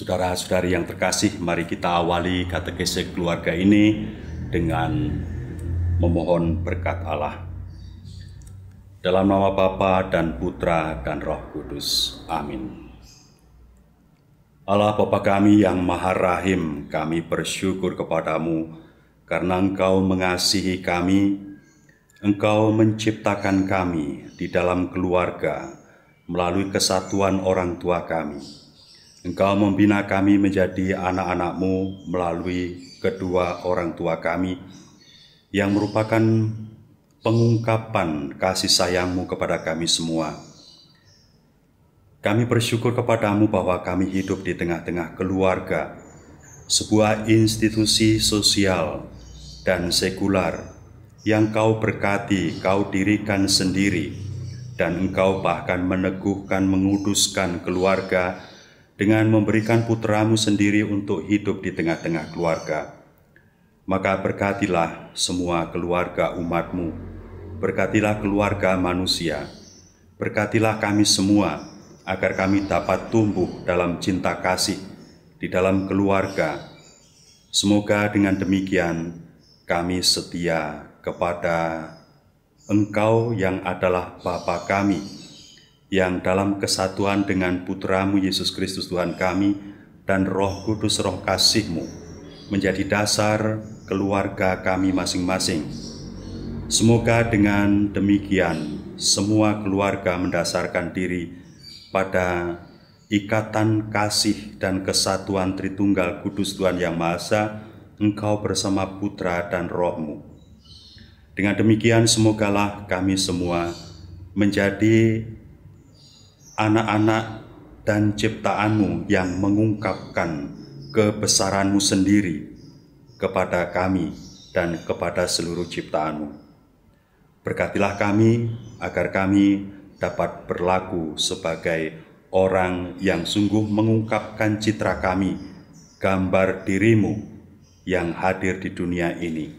Saudara-saudari yang terkasih, mari kita awali katekese keluarga ini dengan memohon berkat Allah. Dalam nama Bapa dan Putra dan Roh Kudus. Amin. Allah Bapa kami yang Maha Rahim, kami bersyukur kepadamu karena Engkau mengasihi kami, Engkau menciptakan kami di dalam keluarga melalui kesatuan orang tua kami. Engkau membina kami menjadi anak-anak-Mu melalui kedua orang tua kami yang merupakan pengungkapan kasih sayang-Mu kepada kami semua. Kami bersyukur kepadamu bahwa kami hidup di tengah-tengah keluarga, sebuah institusi sosial dan sekular yang Kau berkati, Kau dirikan sendiri, dan Engkau bahkan meneguhkan, menguduskan keluarga dengan memberikan putra-Mu sendiri untuk hidup di tengah-tengah keluarga. Maka berkatilah semua keluarga umat-Mu, berkatilah keluarga manusia, berkatilah kami semua, agar kami dapat tumbuh dalam cinta kasih di dalam keluarga. Semoga dengan demikian kami setia kepada Engkau yang adalah Bapa kami, yang dalam kesatuan dengan Putra-Mu Yesus Kristus Tuhan kami dan Roh Kudus Roh kasih-Mu menjadi dasar keluarga kami masing-masing. Semoga dengan demikian semua keluarga mendasarkan diri pada ikatan kasih dan kesatuan Tritunggal Kudus Tuhan Yang Maha Esa, Engkau bersama Putra dan Roh-Mu. Dengan demikian semogalah kami semua menjadi anak-anak dan ciptaan-Mu yang mengungkapkan kebesaran-Mu sendiri kepada kami dan kepada seluruh ciptaan-Mu. Berkatilah kami agar kami dapat berlaku sebagai orang yang sungguh mengungkapkan citra kami, gambar diri-Mu yang hadir di dunia ini.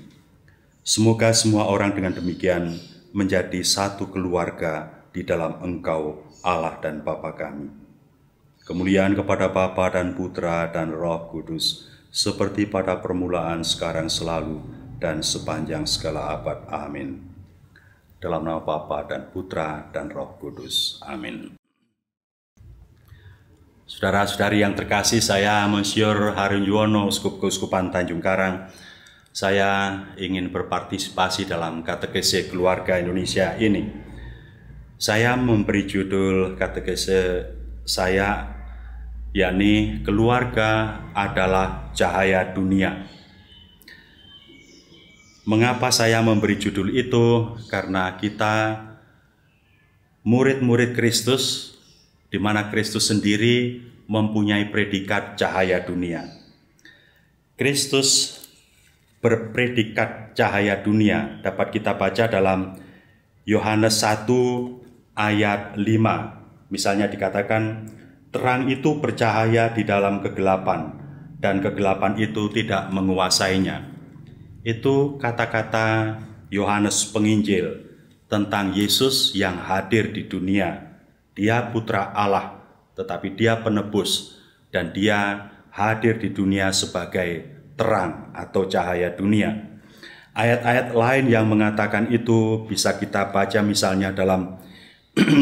Semoga semua orang dengan demikian menjadi satu keluarga di dalam Engkau, Allah dan Bapa kami. Kemuliaan kepada Bapa dan Putra dan Roh Kudus, seperti pada permulaan, sekarang, selalu, dan sepanjang segala abad. Amin. Dalam nama Bapa dan Putra dan Roh Kudus. Amin. Saudara-saudari yang terkasih, saya Monsinyur Harun Yuwono, Uskup Keuskupan Tanjung Karang. Saya ingin berpartisipasi dalam katekese keluarga Indonesia ini. Saya memberi judul katekese saya, yakni keluarga adalah cahaya dunia. Mengapa saya memberi judul itu? Karena kita murid-murid Kristus, di mana Kristus sendiri mempunyai predikat cahaya dunia. Kristus berpredikat cahaya dunia dapat kita baca dalam Yohanes 1 ayat 5. Misalnya dikatakan, terang itu bercahaya di dalam kegelapan, dan kegelapan itu tidak menguasainya. Itu kata-kata Yohanes Penginjil tentang Yesus yang hadir di dunia. Dia putra Allah, tetapi dia penebus, dan dia hadir di dunia sebagai terang atau cahaya dunia. Ayat-ayat lain yang mengatakan itu bisa kita baca misalnya dalam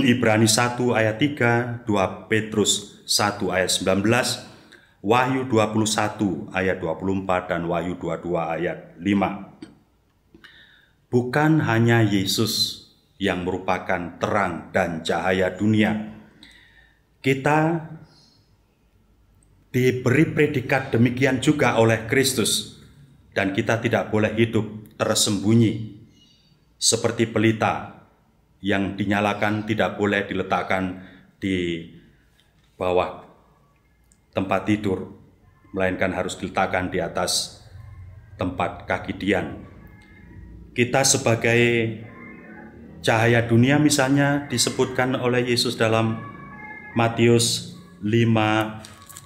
Ibrani 1 ayat 3, 2 Petrus 1 ayat 19, Wahyu 21 ayat 24, dan Wahyu 22 ayat 5. Bukan hanya Yesus yang merupakan terang dan cahaya dunia. Kita diberi predikat demikian juga oleh Kristus, dan kita tidak boleh hidup tersembunyi seperti pelita yang dinyalakan, tidak boleh diletakkan di bawah tempat tidur, melainkan harus diletakkan di atas tempat kaki dian. Kita sebagai cahaya dunia misalnya disebutkan oleh Yesus dalam Matius 5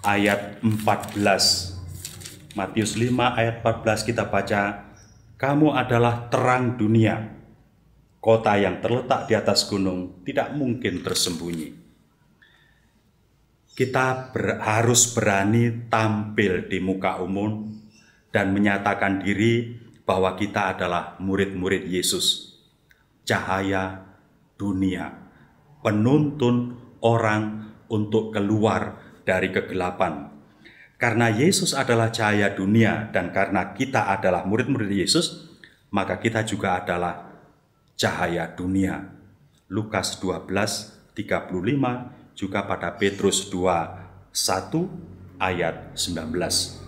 ayat 14. Matius 5 ayat 14 kita baca, kamu adalah terang dunia. Kota yang terletak di atas gunung tidak mungkin tersembunyi. Kita harus berani tampil di muka umum dan menyatakan diri bahwa kita adalah murid-murid Yesus. Cahaya dunia, penuntun orang untuk keluar dari kegelapan. Karena Yesus adalah cahaya dunia dan karena kita adalah murid-murid Yesus, maka kita juga adalah cahaya dunia. Lukas 12:35, juga pada Petrus 2:1 ayat 19.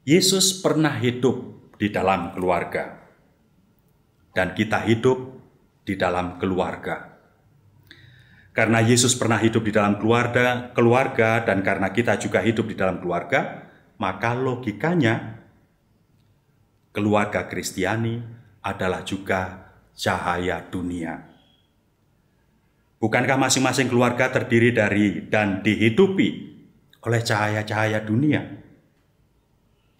Yesus pernah hidup di dalam keluarga, dan kita hidup di dalam keluarga. Karena Yesus pernah hidup di dalam keluarga, dan karena kita juga hidup di dalam keluarga, maka logikanya keluarga Kristiani adalah juga cahaya dunia. Bukankah masing-masing keluarga terdiri dari dan dihidupi oleh cahaya-cahaya dunia?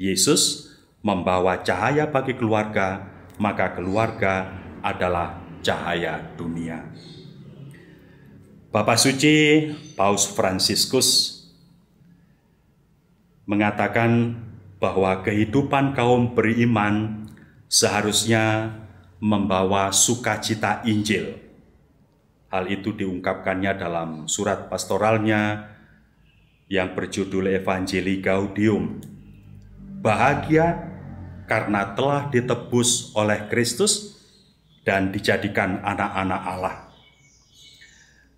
Yesus membawa cahaya bagi keluarga, maka keluarga adalah cahaya dunia. Bapak Suci Paus Fransiskus mengatakan bahwa kehidupan kaum beriman seharusnya membawa sukacita Injil. Hal itu diungkapkannya dalam surat pastoralnya yang berjudul Evangelii Gaudium. Bahagia karena telah ditebus oleh Kristus dan dijadikan anak-anak Allah.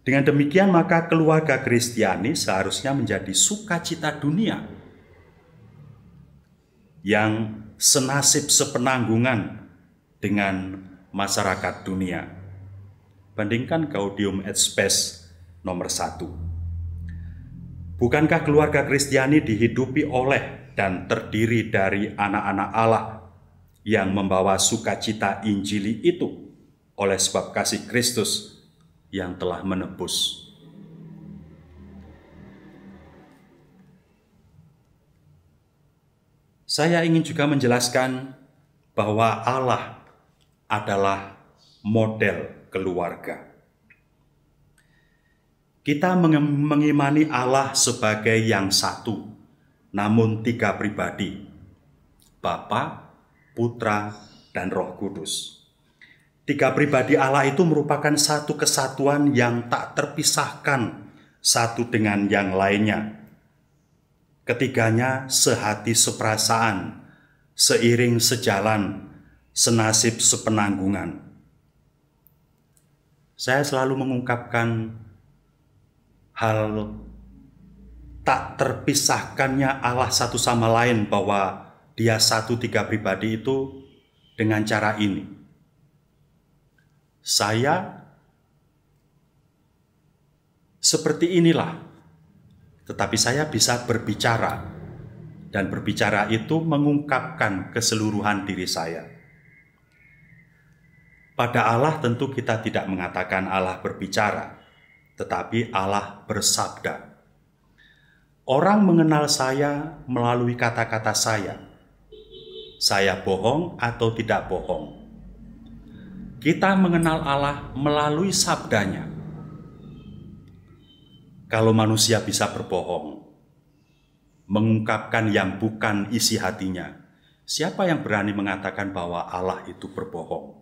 Dengan demikian maka keluarga Kristiani seharusnya menjadi sukacita dunia yang senasib sepenanggungan dengan masyarakat dunia. Bandingkan Gaudium et Spes nomor 1. Bukankah keluarga Kristiani dihidupi oleh dan terdiri dari anak-anak Allah yang membawa sukacita Injili itu oleh sebab kasih Kristus yang telah menebus? Saya ingin juga menjelaskan bahwa Allah adalah model keluarga. Kita mengimani Allah sebagai yang satu, namun 3 pribadi, Bapa, Putra, dan Roh Kudus. 3 pribadi Allah itu merupakan satu kesatuan yang tak terpisahkan satu dengan yang lainnya. Ketiganya sehati seperasaan, seiring sejalan, senasib sepenanggungan. Saya selalu mengungkapkan hal tak terpisahkannya Allah satu sama lain, bahwa Dia satu 3 pribadi itu dengan cara ini. Saya seperti inilah, tetapi saya bisa berbicara, dan berbicara itu mengungkapkan keseluruhan diri saya. Pada Allah tentu kita tidak mengatakan Allah berbicara, tetapi Allah bersabda. Orang mengenal saya melalui kata-kata saya. Saya bohong atau tidak bohong. Kita mengenal Allah melalui sabdanya. Kalau manusia bisa berbohong, mengungkapkan yang bukan isi hatinya, siapa yang berani mengatakan bahwa Allah itu berbohong?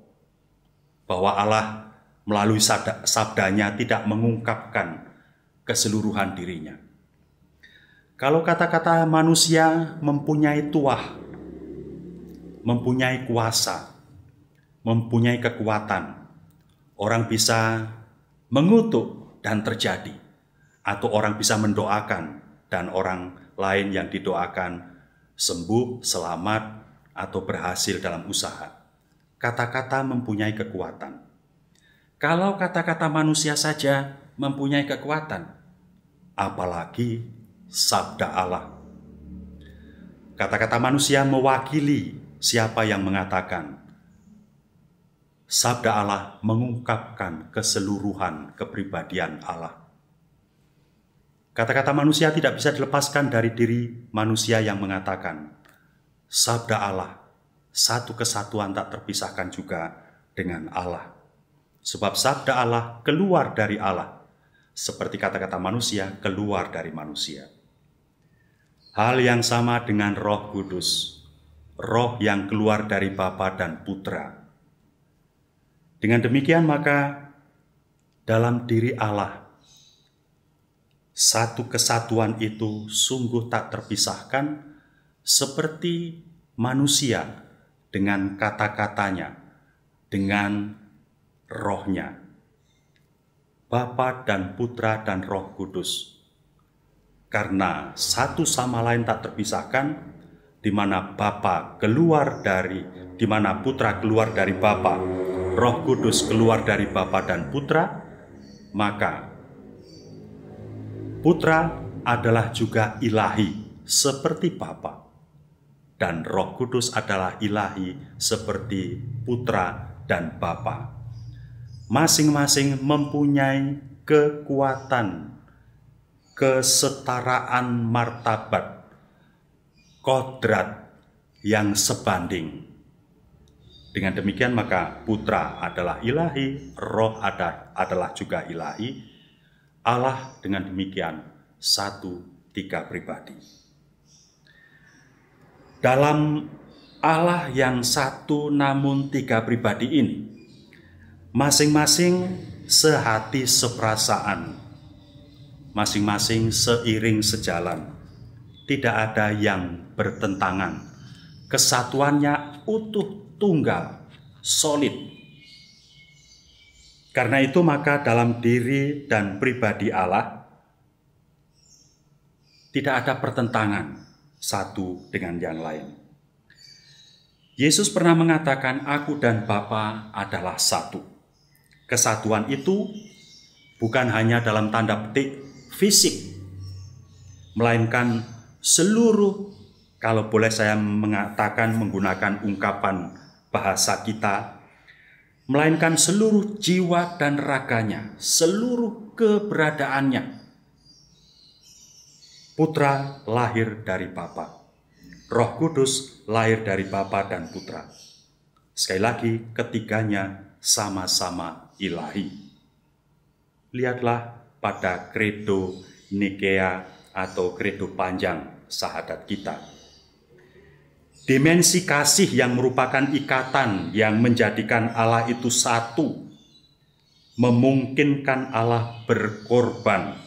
Bahwa Allah melalui sabdanya tidak mengungkapkan keseluruhan dirinya. Kalau kata-kata manusia mempunyai tuah, mempunyai kuasa, mempunyai kekuatan, orang bisa mengutuk dan terjadi, atau orang bisa mendoakan dan orang lain yang didoakan sembuh, selamat, atau berhasil dalam usaha. Kata-kata mempunyai kekuatan. Kalau kata-kata manusia saja mempunyai kekuatan, apalagi sabda Allah. Kata-kata manusia mewakili siapa yang mengatakan. Sabda Allah mengungkapkan keseluruhan kepribadian Allah. Kata-kata manusia tidak bisa dilepaskan dari diri manusia yang mengatakan. Sabda Allah, satu kesatuan tak terpisahkan juga dengan Allah. Sebab sabda Allah keluar dari Allah, seperti kata-kata manusia keluar dari manusia. Hal yang sama dengan Roh Kudus, Roh yang keluar dari Bapa dan Putra. Dengan demikian maka dalam diri Allah, satu kesatuan itu sungguh tak terpisahkan, seperti manusia dengan kata-katanya, dengan rohnya. Bapa dan Putra dan Roh Kudus. Karena satu sama lain tak terpisahkan, di mana di mana Putra keluar dari Bapa, Roh Kudus keluar dari Bapa dan Putra, maka Putra adalah juga ilahi seperti Bapa, dan Roh Kudus adalah ilahi seperti Putra dan Bapa. Masing-masing mempunyai kekuatan, kesetaraan martabat, kodrat yang sebanding. Dengan demikian maka Putra adalah ilahi, Roh adalah juga ilahi. Allah dengan demikian satu 3 pribadi. Dalam Allah yang satu namun 3 pribadi ini, masing-masing sehati seperasaan, masing-masing seiring sejalan. Tidak ada yang bertentangan. Kesatuannya utuh, tunggal, solid. Karena itu maka dalam diri dan pribadi Allah tidak ada pertentangan satu dengan yang lain. Yesus pernah mengatakan, "Aku dan Bapa adalah satu." Kesatuan itu bukan hanya dalam tanda petik fisik, melainkan seluruh, kalau boleh saya mengatakan menggunakan ungkapan bahasa kita, melainkan seluruh jiwa dan raganya, seluruh keberadaannya. Putra lahir dari Bapa, Roh Kudus lahir dari Bapa dan Putra. Sekali lagi, ketiganya sama-sama ilahi. Lihatlah pada kredo Nikea atau kredo panjang syahadat kita. Dimensi kasih yang merupakan ikatan yang menjadikan Allah itu satu, memungkinkan Allah berkorban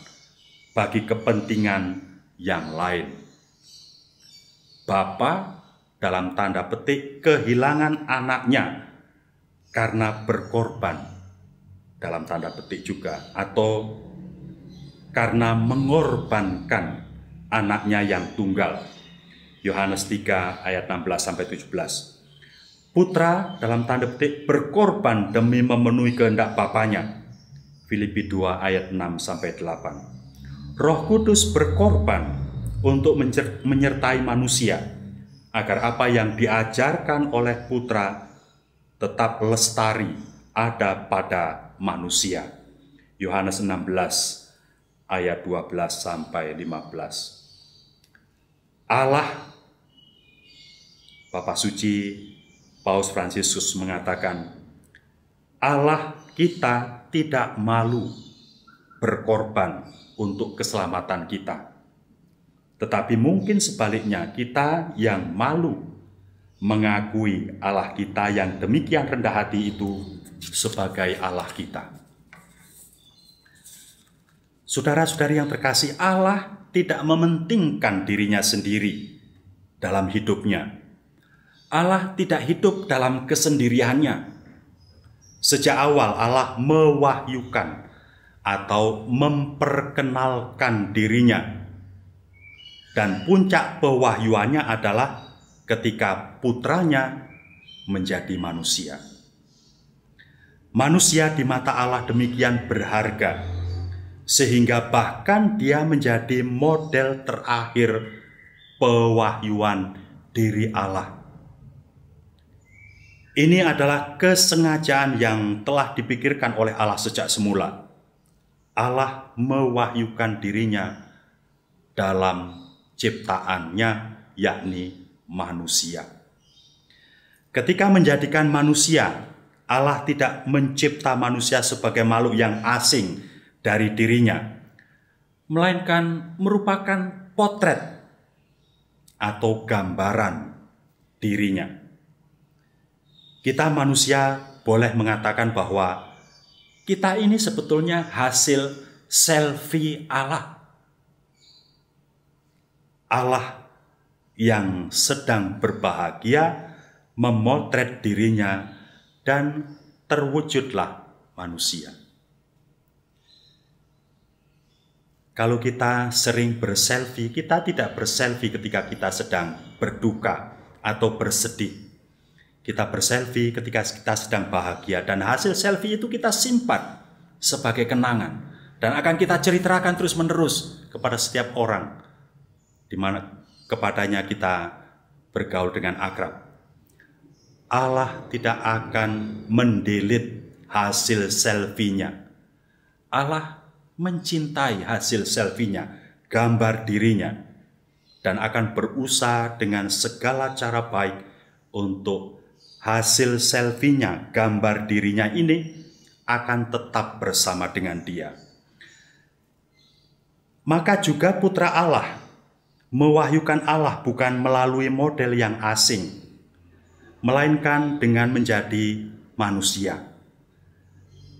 bagi kepentingan yang lain. Bapa dalam tanda petik kehilangan anaknya karena berkorban dalam tanda petik juga, atau karena mengorbankan anaknya yang tunggal. Yohanes 3 ayat 16-17. Putra dalam tanda petik berkorban demi memenuhi kehendak Bapanya. Filipi 2 ayat 6-8. Roh Kudus berkorban untuk menyertai manusia agar apa yang diajarkan oleh Putra tetap lestari ada pada manusia. Yohanes 16 ayat 12-15. Allah, Bapa Suci Paus Fransiskus mengatakan, Allah kita tidak malu berkorban untuk keselamatan kita. Tetapi mungkin sebaliknya, kita yang malu mengakui Allah kita yang demikian rendah hati itu sebagai Allah kita. Saudara-saudari yang terkasih, Allah tidak mementingkan dirinya sendiri dalam hidupnya. Allah tidak hidup dalam kesendiriannya. Sejak awal Allah mewahyukan atau memperkenalkan dirinya. Dan puncak pewahyuannya adalah ketika putranya menjadi manusia. Manusia di mata Allah demikian berharga, sehingga bahkan dia menjadi model terakhir pewahyuan diri Allah. Ini adalah kesengajaan yang telah dipikirkan oleh Allah sejak semula. Allah mewahyukan dirinya dalam ciptaannya, yakni manusia. Ketika menjadikan manusia, Allah tidak mencipta manusia sebagai makhluk yang asing dari dirinya, melainkan merupakan potret atau gambaran dirinya. Kita manusia boleh mengatakan bahwa kita ini sebetulnya hasil selfie Allah. Allah yang sedang berbahagia memotret dirinya dan terwujudlah manusia. Kalau kita sering berselfie, kita tidak berselfie ketika kita sedang berduka atau bersedih. Kita berselfie ketika kita sedang bahagia, dan hasil selfie itu kita simpan sebagai kenangan dan akan kita ceritakan terus-menerus kepada setiap orang di mana kepadanya kita bergaul dengan akrab. Allah tidak akan mendelete hasil selfie-nya. Allah mencintai hasil selfie-nya, gambar dirinya, dan akan berusaha dengan segala cara baik untuk hasil selfie-nya, gambar dirinya ini akan tetap bersama dengan dia. Maka juga putra Allah mewahyukan Allah bukan melalui model yang asing, melainkan dengan menjadi manusia.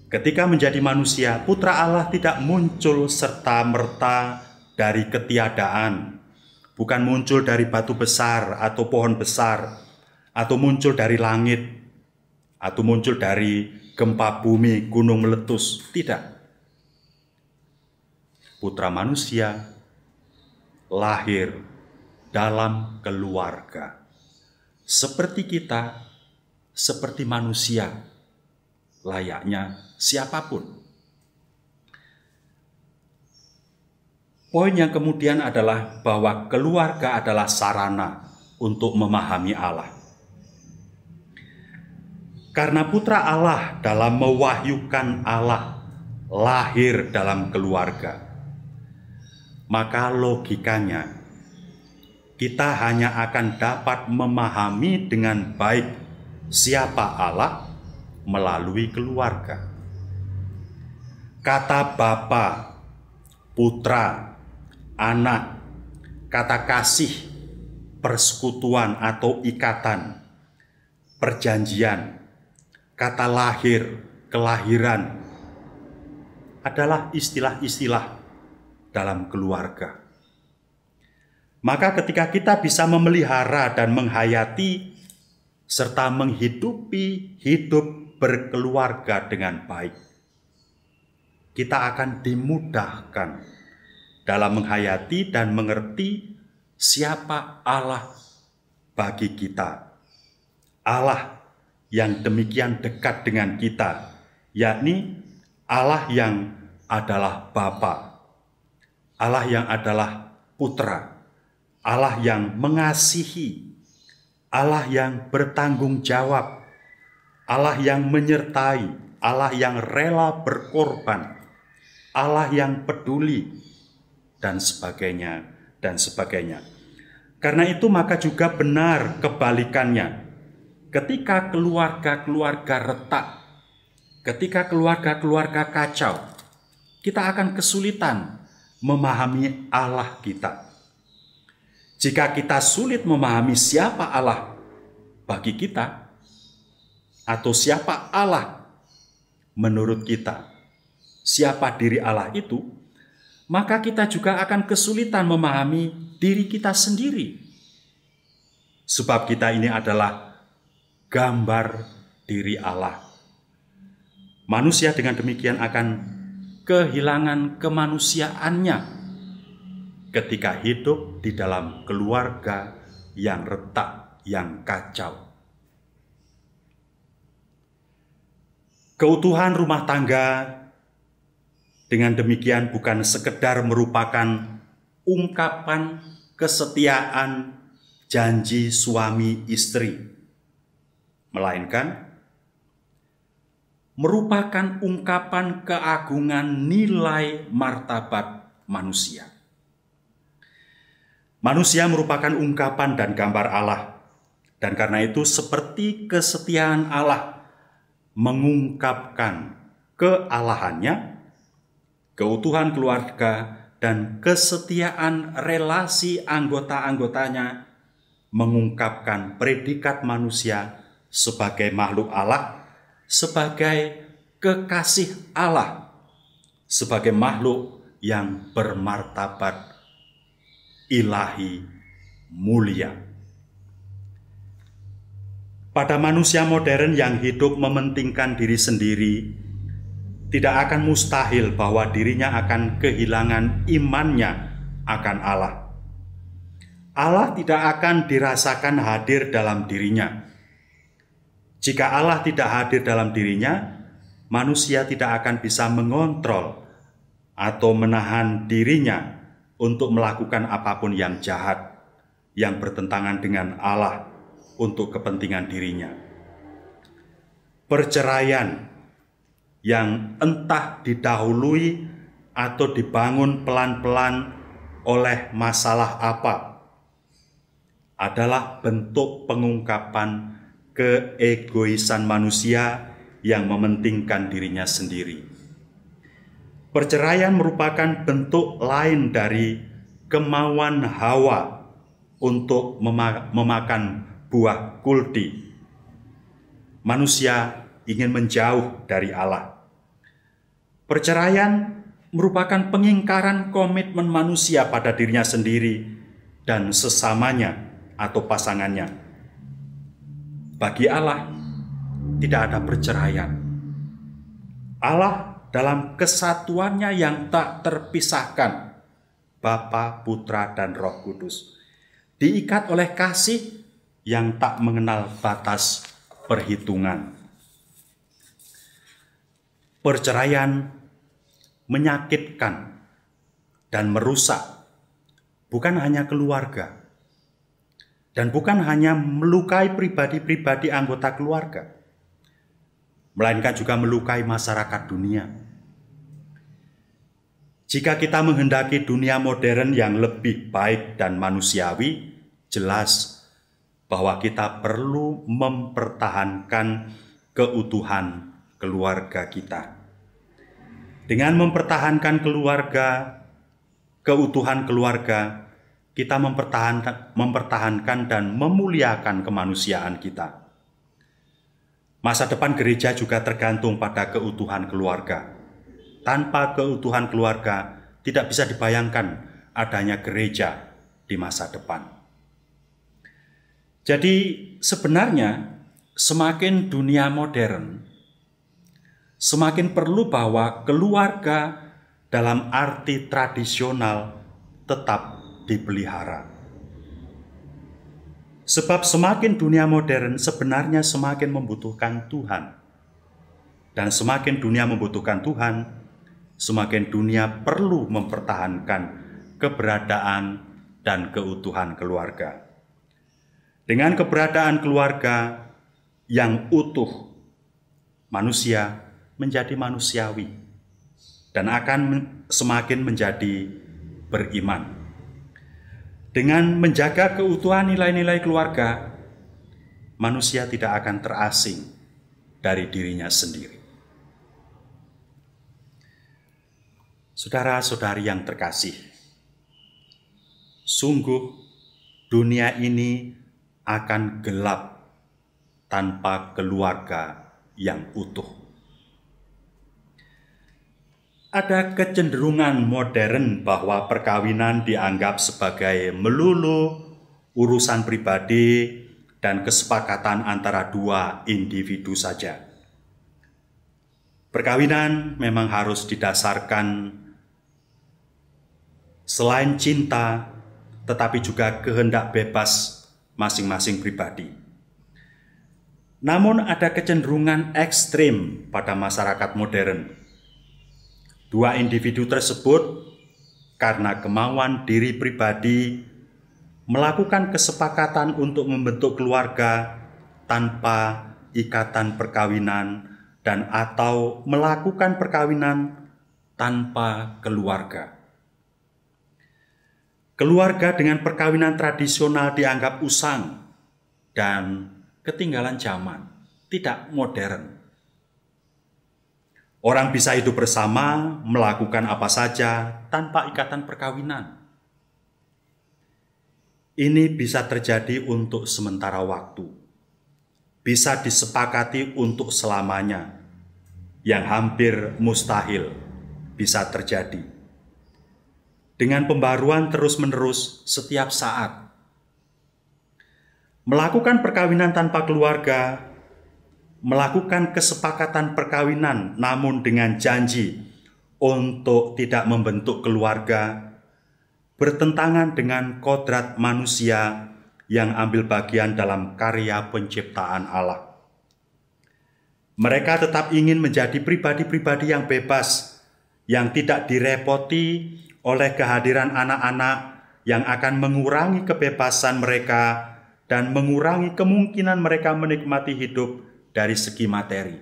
Ketika menjadi manusia, Putra Allah tidak muncul serta-merta dari ketiadaan, bukan muncul dari batu besar atau pohon besar, atau muncul dari langit, atau muncul dari gempa bumi, gunung meletus. Tidak. Putra manusia lahir dalam keluarga. Seperti kita, seperti manusia, layaknya siapapun. Poin yang kemudian adalah bahwa keluarga adalah sarana untuk memahami Allah. Karena Putra Allah dalam mewahyukan Allah lahir dalam keluarga, maka logikanya kita hanya akan dapat memahami dengan baik siapa Allah melalui keluarga. Kata Bapa, Putra, Anak, kata kasih, persekutuan atau ikatan, perjanjian, kata lahir, kelahiran adalah istilah-istilah dalam keluarga. Maka ketika kita bisa memelihara dan menghayati serta menghidupi hidup berkeluarga dengan baik, kita akan dimudahkan dalam menghayati dan mengerti siapa Allah bagi kita. Allah yang demikian dekat dengan kita, yakni Allah yang adalah Bapa, Allah yang adalah Putra, Allah yang mengasihi, Allah yang bertanggung jawab, Allah yang menyertai, Allah yang rela berkorban, Allah yang peduli, dan sebagainya, dan sebagainya. Karena itu maka juga benar kebalikannya. Ketika keluarga-keluarga retak, ketika keluarga-keluarga kacau, kita akan kesulitan memahami Allah kita. Jika kita sulit memahami siapa Allah bagi kita, atau siapa Allah menurut kita, siapa diri Allah itu, maka kita juga akan kesulitan memahami diri kita sendiri. Sebab kita ini adalah gambar diri Allah. Manusia dengan demikian akan kehilangan kemanusiaannya ketika hidup di dalam keluarga yang retak, yang kacau. Keutuhan rumah tangga dengan demikian bukan sekedar merupakan ungkapan kesetiaan janji suami istri, melainkan merupakan ungkapan keagungan nilai martabat manusia. Manusia merupakan ungkapan dan gambar Allah, dan karena itu seperti kesetiaan Allah mengungkapkan kealahannya, keutuhan keluarga, dan kesetiaan relasi anggota-anggotanya mengungkapkan predikat manusia sebagai makhluk Allah, sebagai kekasih Allah, sebagai makhluk yang bermartabat ilahi mulia. Pada manusia modern yang hidup mementingkan diri sendiri, tidak akan mustahil bahwa dirinya akan kehilangan imannya akan Allah. Allah tidak akan dirasakan hadir dalam dirinya. Jika Allah tidak hadir dalam dirinya, manusia tidak akan bisa mengontrol atau menahan dirinya untuk melakukan apapun yang jahat, yang bertentangan dengan Allah untuk kepentingan dirinya. Perceraian yang entah didahului atau dibangun pelan-pelan oleh masalah apa adalah bentuk pengungkapan keegoisan manusia yang mementingkan dirinya sendiri. Perceraian merupakan bentuk lain dari kemauan Hawa untuk memakan buah kuldi. Manusia ingin menjauh dari Allah. Perceraian merupakan pengingkaran komitmen manusia pada dirinya sendiri dan sesamanya atau pasangannya. Bagi Allah, tidak ada perceraian. Allah dalam kesatuannya yang tak terpisahkan, Bapa, Putra, dan Roh Kudus, diikat oleh kasih yang tak mengenal batas perhitungan. Perceraian menyakitkan dan merusak bukan hanya keluarga dan bukan hanya melukai pribadi-pribadi anggota keluarga, melainkan juga melukai masyarakat dunia. Jika kita menghendaki dunia modern yang lebih baik dan manusiawi, jelas bahwa kita perlu mempertahankan keutuhan keluarga kita. Dengan mempertahankan keutuhan keluarga, kita mempertahankan dan memuliakan kemanusiaan kita. Masa depan gereja juga tergantung pada keutuhan keluarga. Tanpa keutuhan keluarga, tidak bisa dibayangkan adanya gereja di masa depan. Jadi sebenarnya semakin dunia modern, semakin perlu bahwa keluarga dalam arti tradisional tetap dipelihara. Sebab semakin dunia modern sebenarnya semakin membutuhkan Tuhan. Dan semakin dunia membutuhkan Tuhan, semakin dunia perlu mempertahankan keberadaan dan keutuhan keluarga. Dengan keberadaan keluarga yang utuh, manusia menjadi manusiawi dan akan semakin menjadi beriman. Dengan menjaga keutuhan nilai-nilai keluarga, manusia tidak akan terasing dari dirinya sendiri. Saudara-saudari yang terkasih, sungguh dunia ini akan gelap tanpa keluarga yang utuh. Ada kecenderungan modern bahwa perkawinan dianggap sebagai melulu urusan pribadi dan kesepakatan antara dua individu saja. Perkawinan memang harus didasarkan selain cinta, tetapi juga kehendak bebas masing-masing pribadi. Namun ada kecenderungan ekstrim pada masyarakat modern. Dua individu tersebut karena kemauan diri pribadi melakukan kesepakatan untuk membentuk keluarga tanpa ikatan perkawinan dan atau melakukan perkawinan tanpa keluarga. Keluarga dengan perkawinan tradisional dianggap usang dan ketinggalan zaman, tidak modern. Orang bisa hidup bersama, melakukan apa saja tanpa ikatan perkawinan. Ini bisa terjadi untuk sementara waktu. Bisa disepakati untuk selamanya, yang hampir mustahil bisa terjadi. Dengan pembaruan terus-menerus setiap saat. Melakukan perkawinan tanpa keluarga, melakukan kesepakatan perkawinan namun dengan janji untuk tidak membentuk keluarga, bertentangan dengan kodrat manusia yang ambil bagian dalam karya penciptaan Allah. Mereka tetap ingin menjadi pribadi-pribadi yang bebas, yang tidak direpoti oleh kehadiran anak-anak yang akan mengurangi kebebasan mereka dan mengurangi kemungkinan mereka menikmati hidup dari segi materi.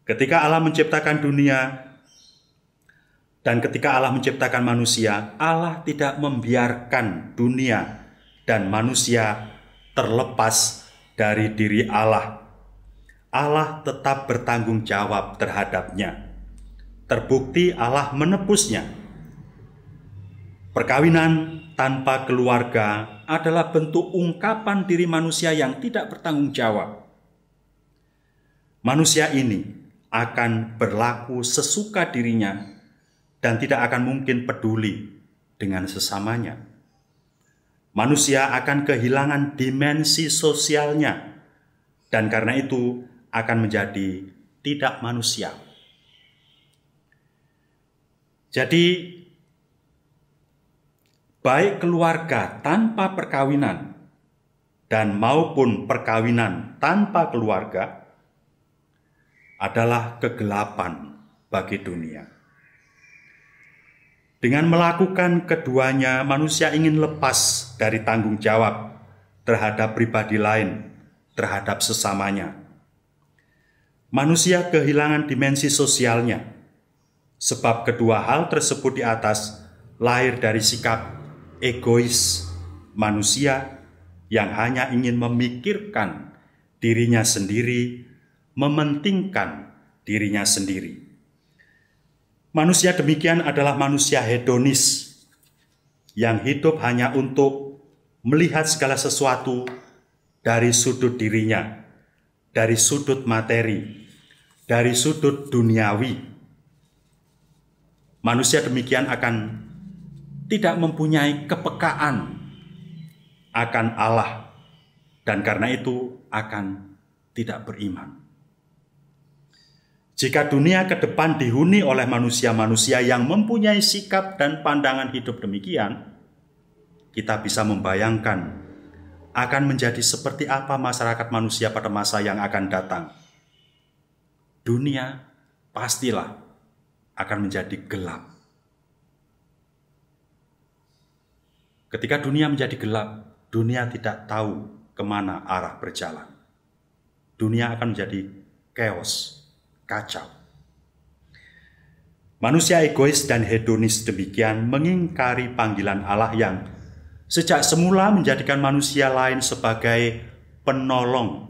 Ketika Allah menciptakan dunia dan ketika Allah menciptakan manusia, Allah tidak membiarkan dunia dan manusia terlepas dari diri Allah. Allah tetap bertanggung jawab terhadapnya. Terbukti Allah menebusnya. Perkawinan tanpa keluarga adalah bentuk ungkapan diri manusia yang tidak bertanggung jawab. Manusia ini akan berlaku sesuka dirinya dan tidak akan mungkin peduli dengan sesamanya. Manusia akan kehilangan dimensi sosialnya dan karena itu akan menjadi tidak manusia. Jadi, baik keluarga tanpa perkawinan dan maupun perkawinan tanpa keluarga adalah kegelapan bagi dunia. Dengan melakukan keduanya, manusia ingin lepas dari tanggung jawab terhadap pribadi lain, terhadap sesamanya. Manusia kehilangan dimensi sosialnya, sebab kedua hal tersebut di atas lahir dari sikap egois manusia yang hanya ingin memikirkan dirinya sendiri, mementingkan dirinya sendiri. Manusia demikian adalah manusia hedonis yang hidup hanya untuk melihat segala sesuatu dari sudut dirinya, dari sudut materi, dari sudut duniawi. Manusia demikian akan tidak mempunyai kepekaan akan Allah dan karena itu akan tidak beriman. Jika dunia ke depan dihuni oleh manusia-manusia yang mempunyai sikap dan pandangan hidup demikian, kita bisa membayangkan akan menjadi seperti apa masyarakat manusia pada masa yang akan datang. Dunia pastilah akan menjadi gelap. Ketika dunia menjadi gelap, dunia tidak tahu kemana arah berjalan. Dunia akan menjadi chaos, kacau. Manusia egois dan hedonis demikian mengingkari panggilan Allah yang sejak semula menjadikan manusia lain sebagai penolong.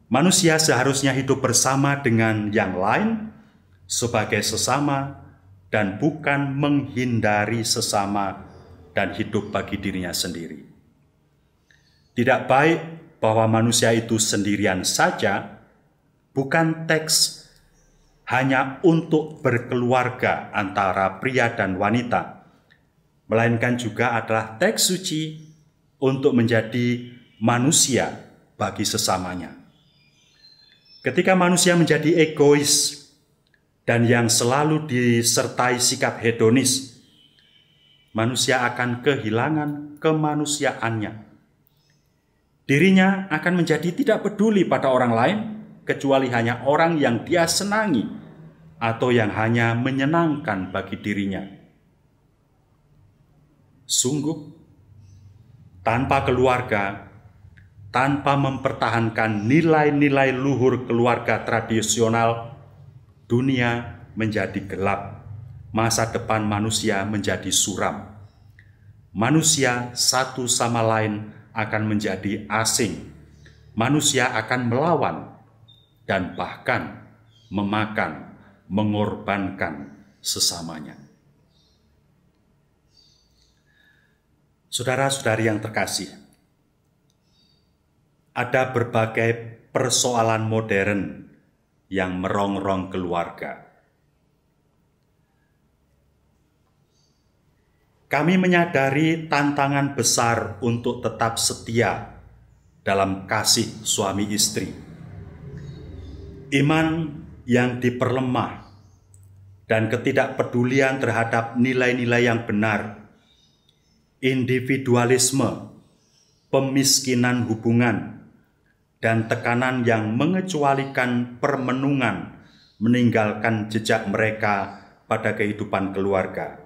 Manusia seharusnya hidup bersama dengan yang lain sebagai sesama dan bukan menghindari sesama dan hidup bagi dirinya sendiri. Tidak baik bahwa manusia itu sendirian saja, bukan teks hanya untuk berkeluarga antara pria dan wanita, melainkan juga adalah teks suci untuk menjadi manusia bagi sesamanya. Ketika manusia menjadi egois dan yang selalu disertai sikap hedonis, manusia akan kehilangan kemanusiaannya. Dirinya akan menjadi tidak peduli pada orang lain, kecuali hanya orang yang dia senangi atau yang hanya menyenangkan bagi dirinya. Sungguh, tanpa keluarga, tanpa mempertahankan nilai-nilai luhur keluarga tradisional, dunia menjadi gelap. Masa depan manusia menjadi suram. Manusia satu sama lain akan menjadi asing. Manusia akan melawan dan bahkan memakan, mengorbankan sesamanya. Saudara-saudari yang terkasih, ada berbagai persoalan modern yang merongrong keluarga. Kami menyadari tantangan besar untuk tetap setia dalam kasih suami istri. Iman yang diperlemah dan ketidakpedulian terhadap nilai-nilai yang benar, individualisme, pemiskinan hubungan, dan tekanan yang mengecualikan permenungan meninggalkan jejak mereka pada kehidupan keluarga.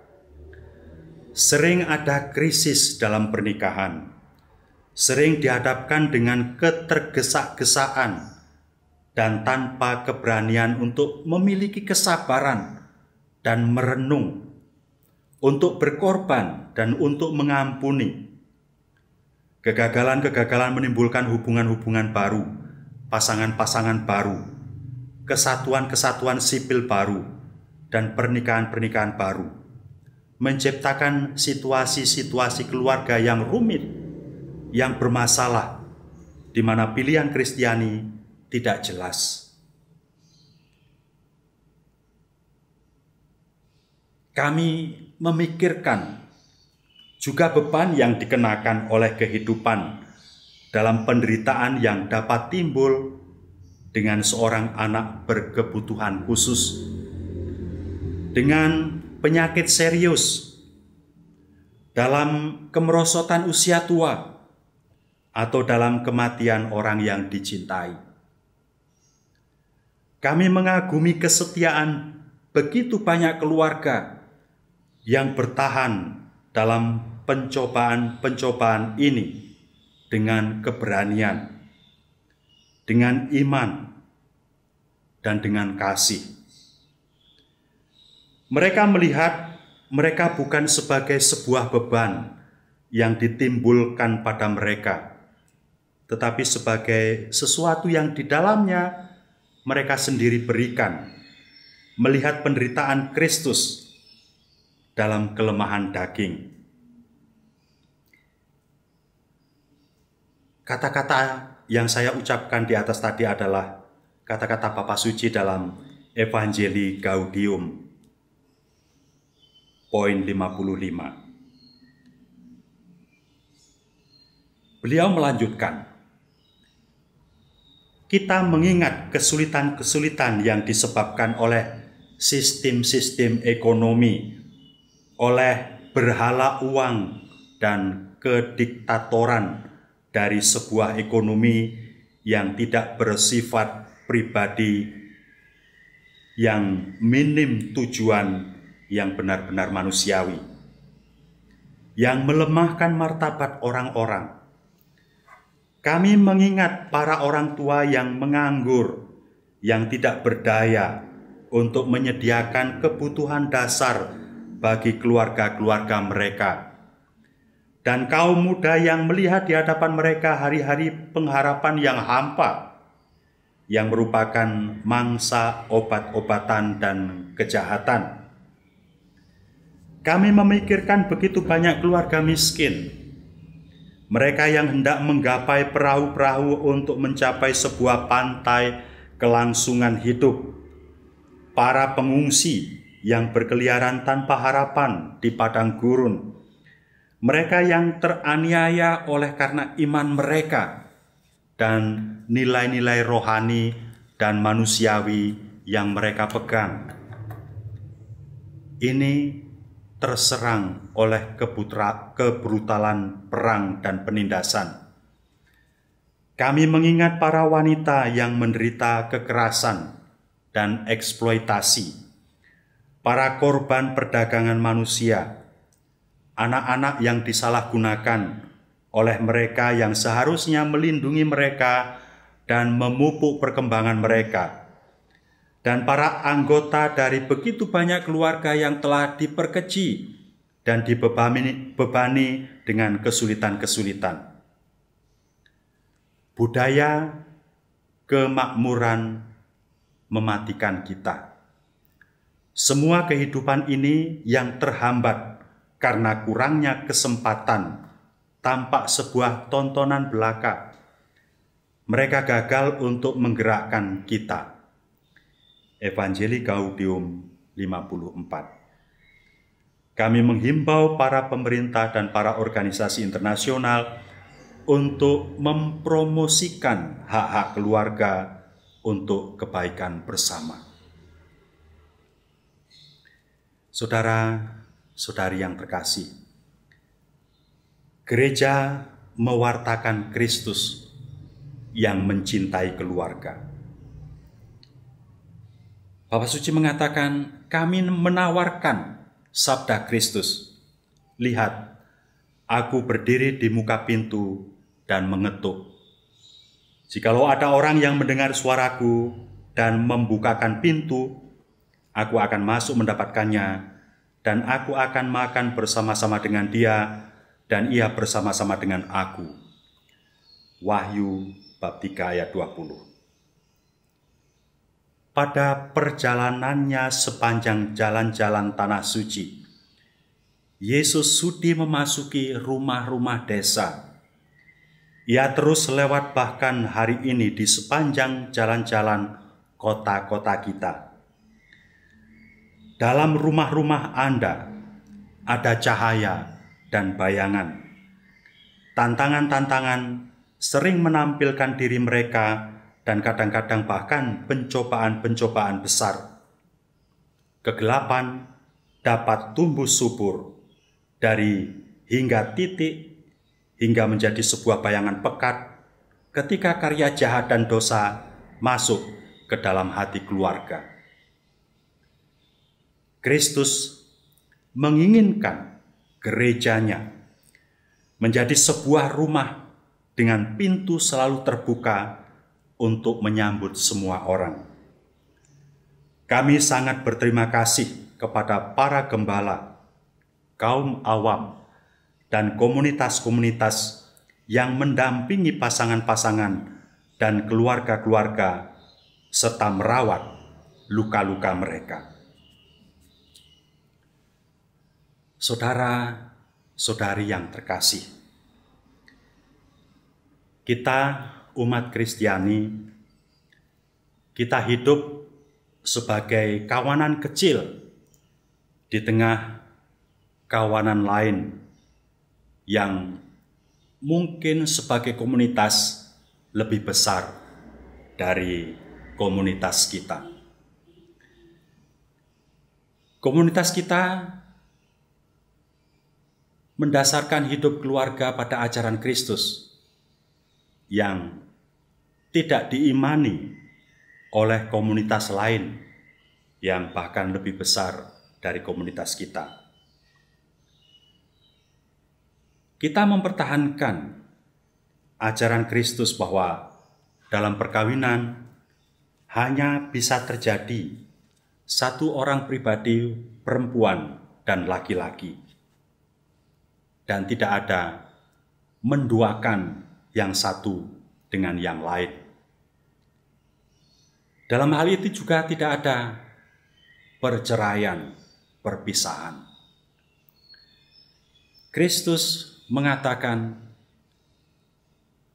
Sering ada krisis dalam pernikahan, sering dihadapkan dengan ketergesa-gesaan dan tanpa keberanian untuk memiliki kesabaran dan merenung, untuk berkorban dan untuk mengampuni. Kegagalan-kegagalan menimbulkan hubungan-hubungan baru, pasangan-pasangan baru, kesatuan-kesatuan sipil baru, dan pernikahan-pernikahan baru, menciptakan situasi-situasi keluarga yang rumit, yang bermasalah, di mana pilihan Kristiani tidak jelas. kami memikirkan juga beban yang dikenakan oleh kehidupan dalam penderitaan yang dapat timbul dengan seorang anak berkebutuhan khusus, dengan penyakit serius, dalam kemerosotan usia tua, atau dalam kematian orang yang dicintai. Kami mengagumi kesetiaan begitu banyak keluarga yang bertahan dalam pencobaan-pencobaan ini dengan keberanian, dengan iman, dan dengan kasih. Mereka melihat mereka bukan sebagai sebuah beban yang ditimbulkan pada mereka, tetapi sebagai sesuatu yang di dalamnya mereka sendiri berikan, melihat penderitaan Kristus dalam kelemahan daging. Kata-kata yang saya ucapkan di atas tadi adalah kata-kata Bapa Suci dalam Evangelii Gaudium, poin 55. Beliau melanjutkan, kita mengingat kesulitan-kesulitan yang disebabkan oleh sistem-sistem ekonomi, oleh berhala uang dan kediktatoran dari sebuah ekonomi yang tidak bersifat pribadi, yang minim tujuan yang benar-benar manusiawi, yang melemahkan martabat orang-orang. Kami mengingat para orang tua yang menganggur, yang tidak berdaya untuk menyediakan kebutuhan dasar bagi keluarga-keluarga mereka, dan kaum muda yang melihat di hadapan mereka hari-hari pengharapan yang hampa, yang merupakan mangsa obat-obatan dan kejahatan. Kami memikirkan begitu banyak keluarga miskin, mereka yang hendak menggapai perahu-perahu untuk mencapai sebuah pantai kelangsungan hidup, para pengungsi yang berkeliaran tanpa harapan di padang gurun, mereka yang teraniaya oleh karena iman mereka dan nilai-nilai rohani dan manusiawi yang mereka pegang. Ini terserang oleh kebrutalan perang dan penindasan. Kami mengingat para wanita yang menderita kekerasan dan eksploitasi, para korban perdagangan manusia, anak-anak yang disalahgunakan oleh mereka yang seharusnya melindungi mereka dan memupuk perkembangan mereka, dan para anggota dari begitu banyak keluarga yang telah diperkeji dan dibebani dengan kesulitan-kesulitan. Budaya kemakmuran mematikan kita. Semua kehidupan ini yang terhambat karena kurangnya kesempatan tampak sebuah tontonan belaka. Mereka gagal untuk menggerakkan kita. Evangelii Gaudium 54. Kami menghimbau para pemerintah dan para organisasi internasional untuk mempromosikan hak-hak keluarga untuk kebaikan bersama. Saudara-saudari yang terkasih, gereja mewartakan Kristus yang mencintai keluarga. Bapa Suci mengatakan, kami menawarkan sabda Kristus. Lihat, aku berdiri di muka pintu dan mengetuk. Jikalau ada orang yang mendengar suaraku dan membukakan pintu, aku akan masuk mendapatkannya, dan aku akan makan bersama-sama dengan dia, dan ia bersama-sama dengan aku. Wahyu bab 3 ayat 20. Pada perjalanannya sepanjang jalan-jalan tanah suci, Yesus sudi memasuki rumah-rumah desa. Ia terus lewat bahkan hari ini di sepanjang jalan-jalan kota-kota kita. dalam rumah-rumah Anda ada cahaya dan bayangan. Tantangan-tantangan sering menampilkan diri mereka dan kadang-kadang bahkan pencobaan-pencobaan besar. Kegelapan dapat tumbuh subur dari hingga titik hingga menjadi sebuah bayangan pekat ketika karya jahat dan dosa masuk ke dalam hati keluarga. Kristus menginginkan gerejanya menjadi sebuah rumah dengan pintu selalu terbuka untuk menyambut semua orang. Kami sangat berterima kasih kepada para gembala, kaum awam, dan komunitas-komunitas yang mendampingi pasangan-pasangan dan keluarga-keluarga serta merawat luka-luka mereka. Saudara-saudari yang terkasih, kita umat Kristiani, kita hidup sebagai kawanan kecil di tengah kawanan lain yang mungkin sebagai komunitas lebih besar dari komunitas kita. Komunitas kita mendasarkan hidup keluarga pada ajaran Kristus yang tidak diimani oleh komunitas lain yang bahkan lebih besar dari komunitas kita. Kita mempertahankan ajaran Kristus bahwa dalam perkawinan hanya bisa terjadi satu orang pribadi, perempuan dan laki-laki, dan tidak ada menduakan yang satu dengan yang lain. Dalam hal itu juga tidak ada perceraian, perpisahan. Kristus mengatakan,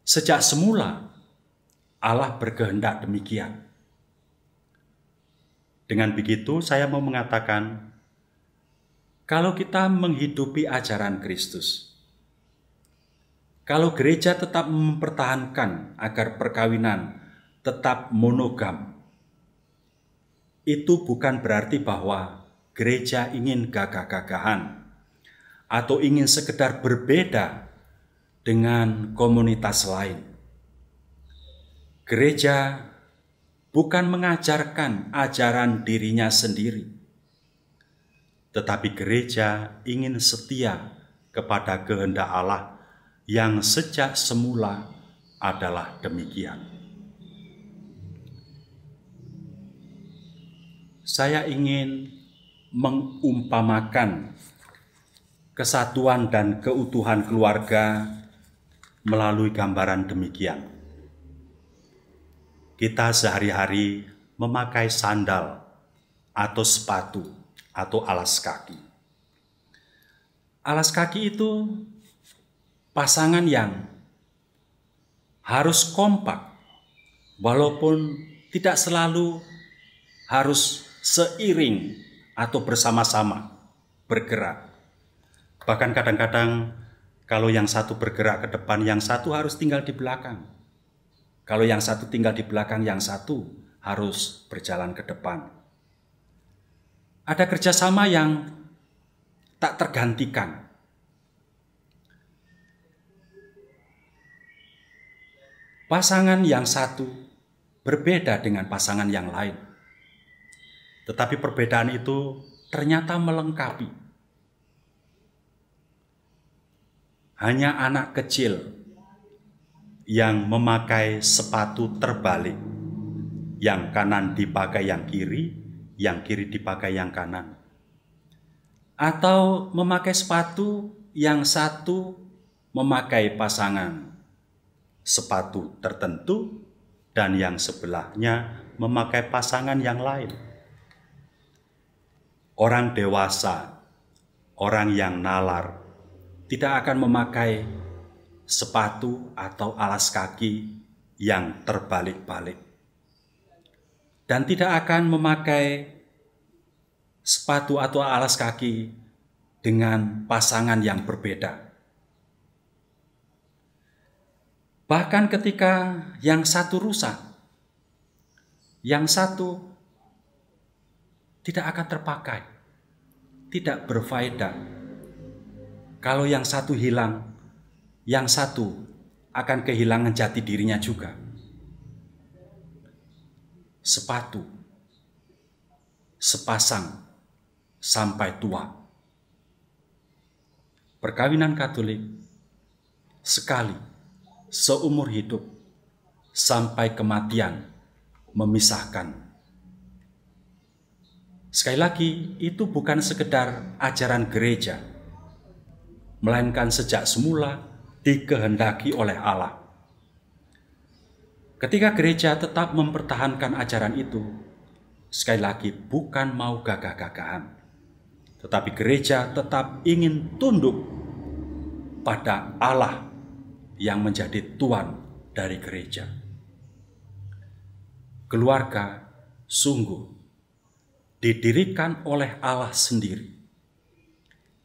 sejak semula Allah berkehendak demikian. Dengan begitu saya mau mengatakan, kalau kita menghidupi ajaran Kristus, kalau gereja tetap mempertahankan agar perkawinan tetap monogam, itu bukan berarti bahwa gereja ingin gagah-gagahan atau ingin sekedar berbeda dengan komunitas lain. Gereja bukan mengajarkan ajaran dirinya sendiri, tetapi gereja ingin setia kepada kehendak Allah yang sejak semula adalah demikian. Saya ingin mengumpamakan kesatuan dan keutuhan keluarga melalui gambaran demikian. Kita sehari-hari memakai sandal atau sepatu atau alas kaki. Alas kaki itu pasangan yang harus kompak, walaupun tidak selalu harus seiring atau bersama-sama bergerak. Bahkan kadang-kadang kalau yang satu bergerak ke depan, yang satu harus tinggal di belakang. Kalau yang satu tinggal di belakang, yang satu harus berjalan ke depan. Ada kerjasama yang tak tergantikan. Pasangan yang satu berbeda dengan pasangan yang lain. Tetapi perbedaan itu ternyata melengkapi. Hanya anak kecil yang memakai sepatu terbalik. Yang kanan dipakai yang kiri dipakai yang kanan. Atau memakai sepatu yang satu memakai pasangan sepatu tertentu dan yang sebelahnya memakai pasangan yang lain. Orang dewasa, orang yang nalar, tidak akan memakai sepatu atau alas kaki yang terbalik-balik. Dan tidak akan memakai sepatu atau alas kaki dengan pasangan yang berbeda. Bahkan ketika yang satu rusak, yang satu tidak akan terpakai, tidak berfaedah. Kalau yang satu hilang, yang satu akan kehilangan jati dirinya juga. Sepatu, sepasang sampai tua. Perkawinan Katolik sekali seumur hidup sampai kematian memisahkan. Sekali lagi, itu bukan sekedar ajaran gereja, melainkan sejak semula dikehendaki oleh Allah. Ketika gereja tetap mempertahankan ajaran itu, sekali lagi bukan mau gagah-gagahan, tetapi gereja tetap ingin tunduk pada Allah yang menjadi Tuan dari gereja. Keluarga sungguh didirikan oleh Allah sendiri,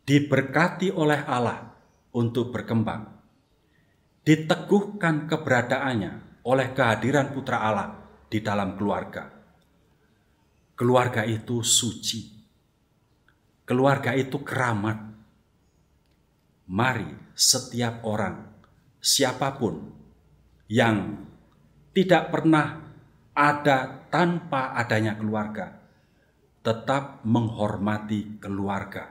diberkati oleh Allah untuk berkembang, diteguhkan keberadaannya oleh kehadiran Putra Allah di dalam keluarga. Keluarga itu suci, keluarga itu keramat. Mari setiap orang, siapapun yang tidak pernah ada tanpa adanya keluarga, tetap menghormati keluarga,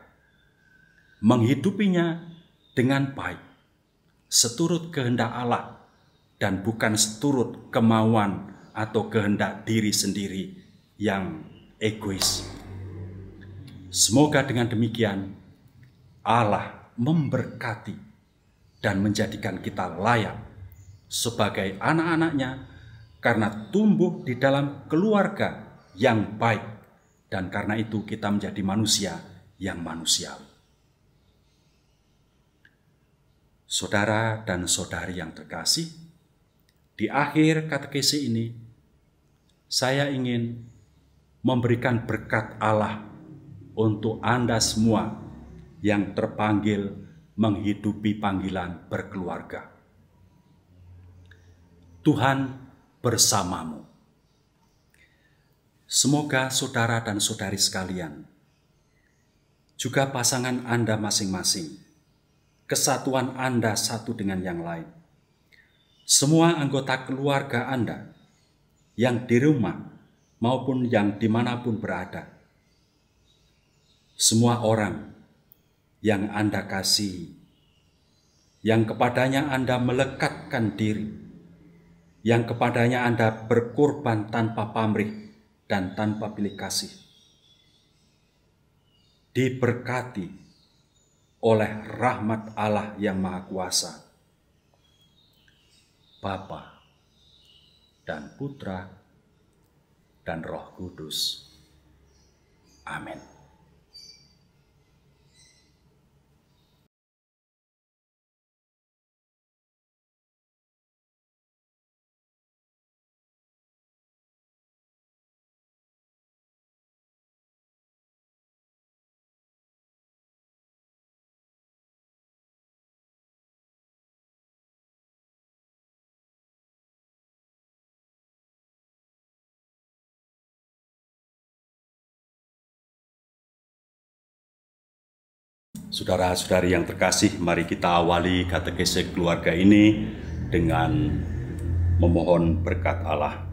menghidupinya dengan baik, seturut kehendak Allah dan bukan seturut kemauan atau kehendak diri sendiri yang egois. Semoga dengan demikian Allah memberkati dan menjadikan kita layak sebagai anak-anaknya karena tumbuh di dalam keluarga yang baik, dan karena itu kita menjadi manusia yang manusiawi. Saudara dan saudari yang terkasih, di akhir katekesi ini saya ingin memberikan berkat Allah untuk Anda semua yang terpanggil menghidupi panggilan berkeluarga. Tuhan bersamamu. Semoga saudara dan saudari sekalian, juga pasangan Anda masing-masing, kesatuan Anda satu dengan yang lain, semua anggota keluarga Anda yang di rumah maupun yang dimanapun berada, semua orang yang Anda kasihi, yang kepadanya Anda melekatkan diri, yang kepadanya Anda berkorban tanpa pamrih dan tanpa pilih kasih, diberkati oleh rahmat Allah yang Maha Kuasa, Bapa dan Putra dan Roh Kudus. Amin. Saudara-saudari yang terkasih, mari kita awali katekesi keluarga ini dengan memohon berkat Allah.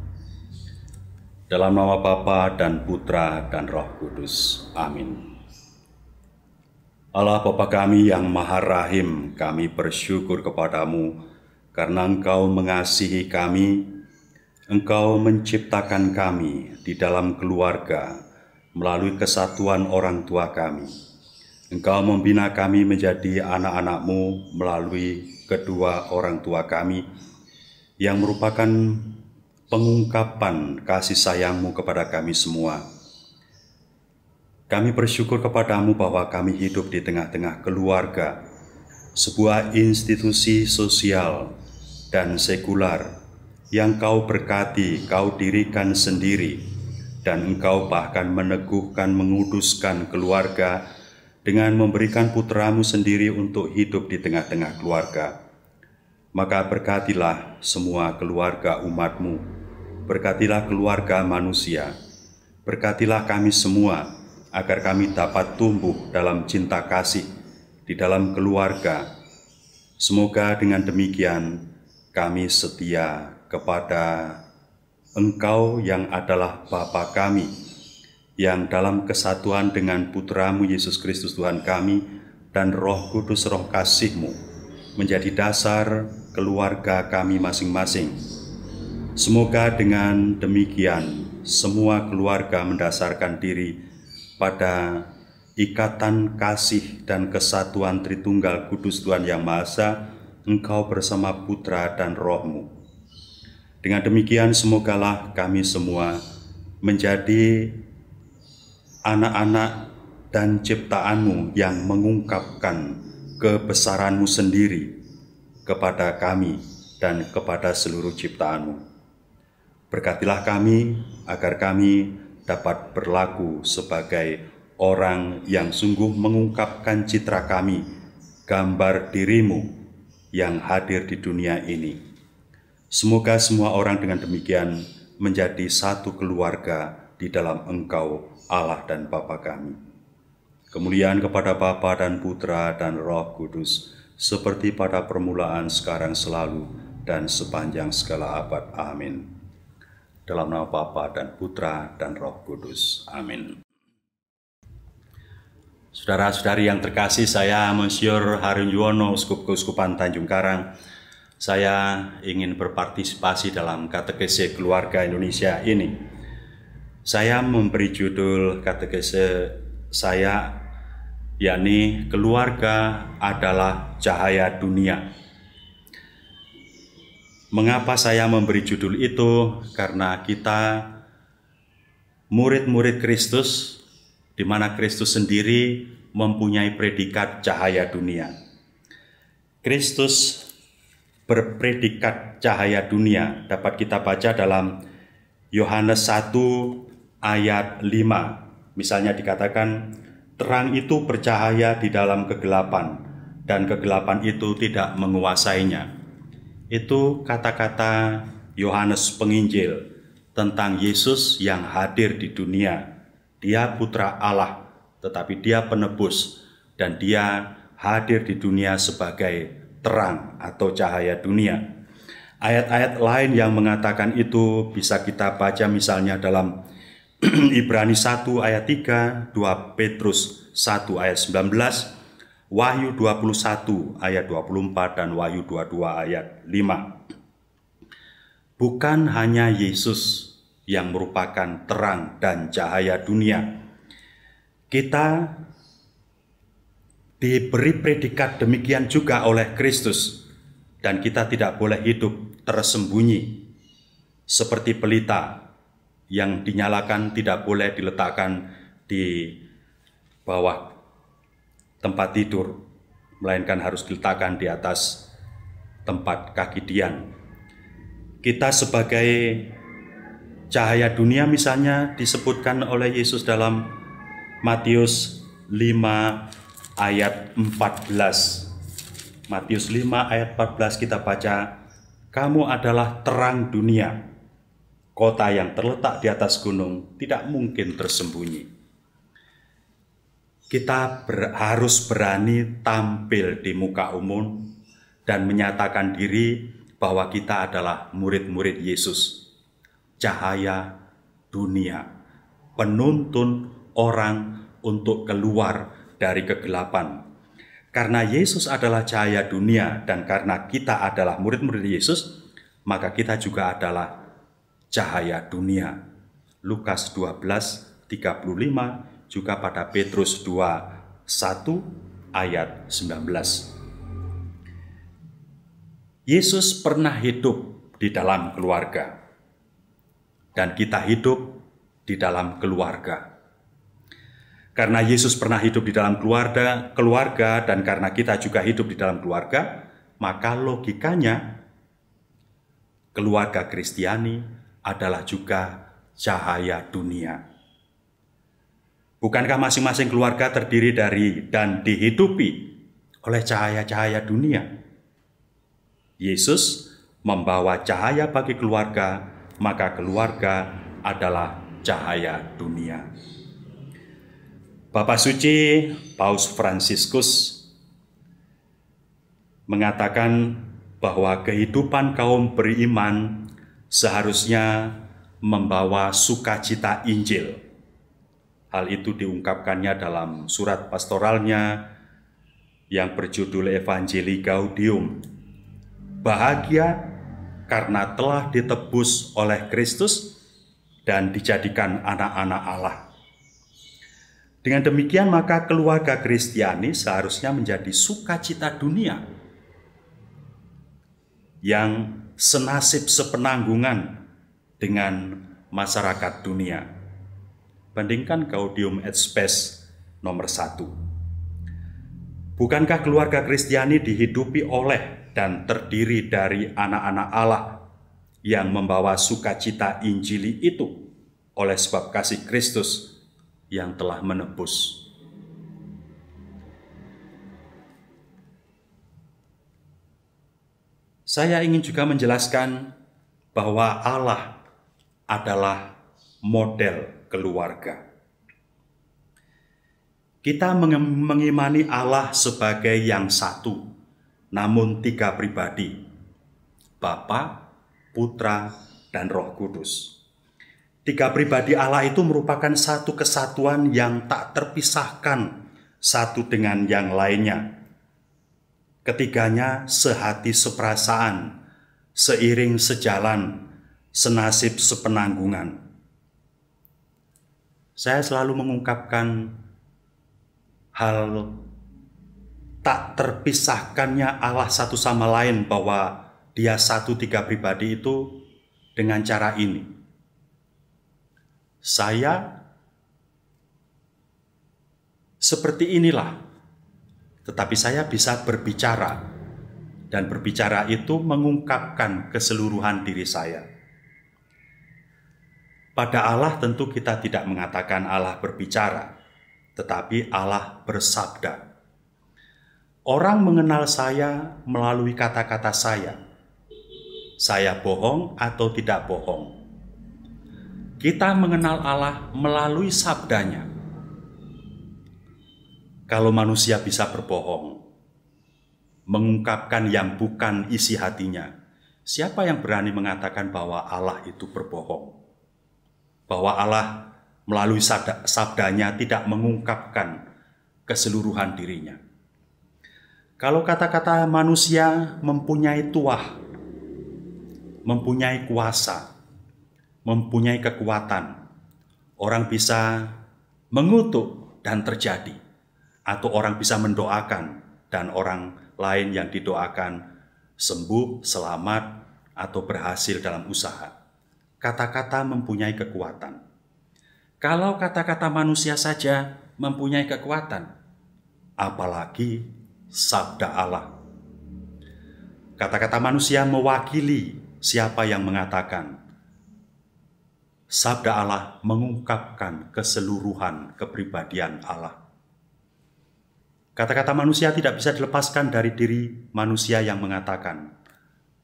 Dalam nama Bapa dan Putra dan Roh Kudus. Amin. Allah Bapa kami yang Maha Rahim, kami bersyukur kepadamu karena Engkau mengasihi kami, Engkau menciptakan kami di dalam keluarga melalui kesatuan orang tua kami. Engkau membina kami menjadi anak-anak-Mu melalui kedua orang tua kami yang merupakan pengungkapan kasih sayang-Mu kepada kami semua. Kami bersyukur kepadamu bahwa kami hidup di tengah-tengah keluarga, sebuah institusi sosial dan sekular yang Kau berkati, Kau dirikan sendiri dan Engkau bahkan meneguhkan, menguduskan keluarga dengan memberikan putramu sendiri untuk hidup di tengah-tengah keluarga. Maka berkatilah semua keluarga umat-Mu, berkatilah keluarga manusia, berkatilah kami semua, agar kami dapat tumbuh dalam cinta kasih di dalam keluarga. Semoga dengan demikian kami setia kepada Engkau yang adalah Bapa kami, yang dalam kesatuan dengan Putramu Yesus Kristus Tuhan kami dan Roh Kudus Roh kasih-Mu menjadi dasar keluarga kami masing-masing. Semoga dengan demikian semua keluarga mendasarkan diri pada ikatan kasih dan kesatuan Tritunggal Kudus Tuhan Yang Maha Esa, Engkau bersama Putra dan Roh-Mu. Dengan demikian semogalah kami semua menjadi anak-anak dan ciptaan-Mu yang mengungkapkan kebesaran-Mu sendiri kepada kami dan kepada seluruh ciptaan-Mu. Berkatilah kami agar kami dapat berlaku sebagai orang yang sungguh mengungkapkan citra kami, gambar diri-Mu yang hadir di dunia ini. Semoga semua orang dengan demikian menjadi satu keluarga di dalam Engkau, Allah dan Bapa kami. Kemuliaan kepada Bapa dan Putra dan Roh Kudus, seperti pada permulaan, sekarang, selalu, dan sepanjang segala abad. Amin. Dalam nama Bapa dan Putra dan Roh Kudus. Amin. Saudara-saudari yang terkasih, saya Monsinyur Harun Yuwono, Uskup Keuskupan Tanjung Karang. Saya ingin berpartisipasi dalam katekese keluarga Indonesia ini. Saya memberi judul katekese saya, yakni keluarga adalah cahaya dunia. Mengapa saya memberi judul itu? Karena kita murid-murid Kristus, di mana Kristus sendiri mempunyai predikat cahaya dunia. Kristus berpredikat cahaya dunia dapat kita baca dalam Yohanes 1 ayat 5. Misalnya dikatakan, terang itu bercahaya di dalam kegelapan, dan kegelapan itu tidak menguasainya. Itu kata-kata Yohanes Penginjil tentang Yesus yang hadir di dunia. Dia putra Allah, tetapi dia penebus, dan dia hadir di dunia sebagai terang atau cahaya dunia. Ayat-ayat lain yang mengatakan itu bisa kita baca misalnya dalam Ibrani 1 ayat 3, 2 Petrus 1 ayat 19, Wahyu 21 ayat 24, dan Wahyu 22 ayat 5. Bukan hanya Yesus yang merupakan terang dan cahaya dunia. Kita diberi predikat demikian juga oleh Kristus, dan kita tidak boleh hidup tersembunyi seperti pelita yang dinyalakan, tidak boleh diletakkan di bawah tempat tidur, melainkan harus diletakkan di atas tempat kaki dian. Kita sebagai cahaya dunia misalnya disebutkan oleh Yesus dalam Matius 5 ayat 14. Matius 5 ayat 14 kita baca, kamu adalah terang dunia. Kota yang terletak di atas gunung tidak mungkin tersembunyi. Kita harus berani tampil di muka umum dan menyatakan diri bahwa kita adalah murid-murid Yesus. Cahaya dunia, penuntun orang untuk keluar dari kegelapan. Karena Yesus adalah cahaya dunia dan karena kita adalah murid-murid Yesus, maka kita juga adalah cahaya dunia. Lukas 12:35, juga pada Petrus 2:1 ayat 19. Yesus pernah hidup di dalam keluarga, dan kita hidup di dalam keluarga. Karena Yesus pernah hidup di dalam keluarga, dan karena kita juga hidup di dalam keluarga, maka logikanya keluarga Kristiani adalah juga cahaya dunia. Bukankah masing-masing keluarga terdiri dari dan dihidupi oleh cahaya-cahaya dunia? Yesus membawa cahaya bagi keluarga, maka keluarga adalah cahaya dunia. Bapak Suci Paus Fransiskus mengatakan bahwa kehidupan kaum beriman seharusnya membawa sukacita Injil. Hal itu diungkapkannya dalam surat pastoralnya yang berjudul Evangelii Gaudium. Bahagia karena telah ditebus oleh Kristus dan dijadikan anak-anak Allah. Dengan demikian maka keluarga Kristiani seharusnya menjadi sukacita dunia yang senasib sepenanggungan dengan masyarakat dunia. Bandingkan Gaudium et Spes nomor 1. Bukankah keluarga Kristiani dihidupi oleh dan terdiri dari anak-anak Allah yang membawa sukacita Injili itu oleh sebab kasih Kristus yang telah menebus? Saya ingin juga menjelaskan bahwa Allah adalah model keluarga. Kita mengimani Allah sebagai yang satu, namun tiga pribadi, Bapa, Putra, dan Roh Kudus. Tiga pribadi Allah itu merupakan satu kesatuan yang tak terpisahkan satu dengan yang lainnya. Ketiganya sehati seperasaan, seiring sejalan, senasib sepenanggungan. Saya selalu mengungkapkan hal tak terpisahkannya Allah satu sama lain, bahwa Dia satu tiga pribadi itu dengan cara ini. Saya seperti inilah, tetapi saya bisa berbicara, dan berbicara itu mengungkapkan keseluruhan diri saya. Pada Allah tentu kita tidak mengatakan Allah berbicara, tetapi Allah bersabda. Orang mengenal saya melalui kata-kata saya. Saya bohong atau tidak bohong. Kita mengenal Allah melalui sabdanya. Kalau manusia bisa berbohong, mengungkapkan yang bukan isi hatinya, siapa yang berani mengatakan bahwa Allah itu berbohong? Bahwa Allah melalui sabdanya tidak mengungkapkan keseluruhan dirinya. Kalau kata-kata manusia mempunyai tuah, mempunyai kuasa, mempunyai kekuatan, orang bisa mengutuk dan terjadi, atau orang bisa mendoakan dan orang lain yang didoakan sembuh, selamat, atau berhasil dalam usaha. Kata-kata mempunyai kekuatan. Kalau kata-kata manusia saja mempunyai kekuatan, apalagi sabda Allah. Kata-kata manusia mewakili siapa yang mengatakan. Sabda Allah mengungkapkan keseluruhan kepribadian Allah. Kata-kata manusia tidak bisa dilepaskan dari diri manusia yang mengatakan.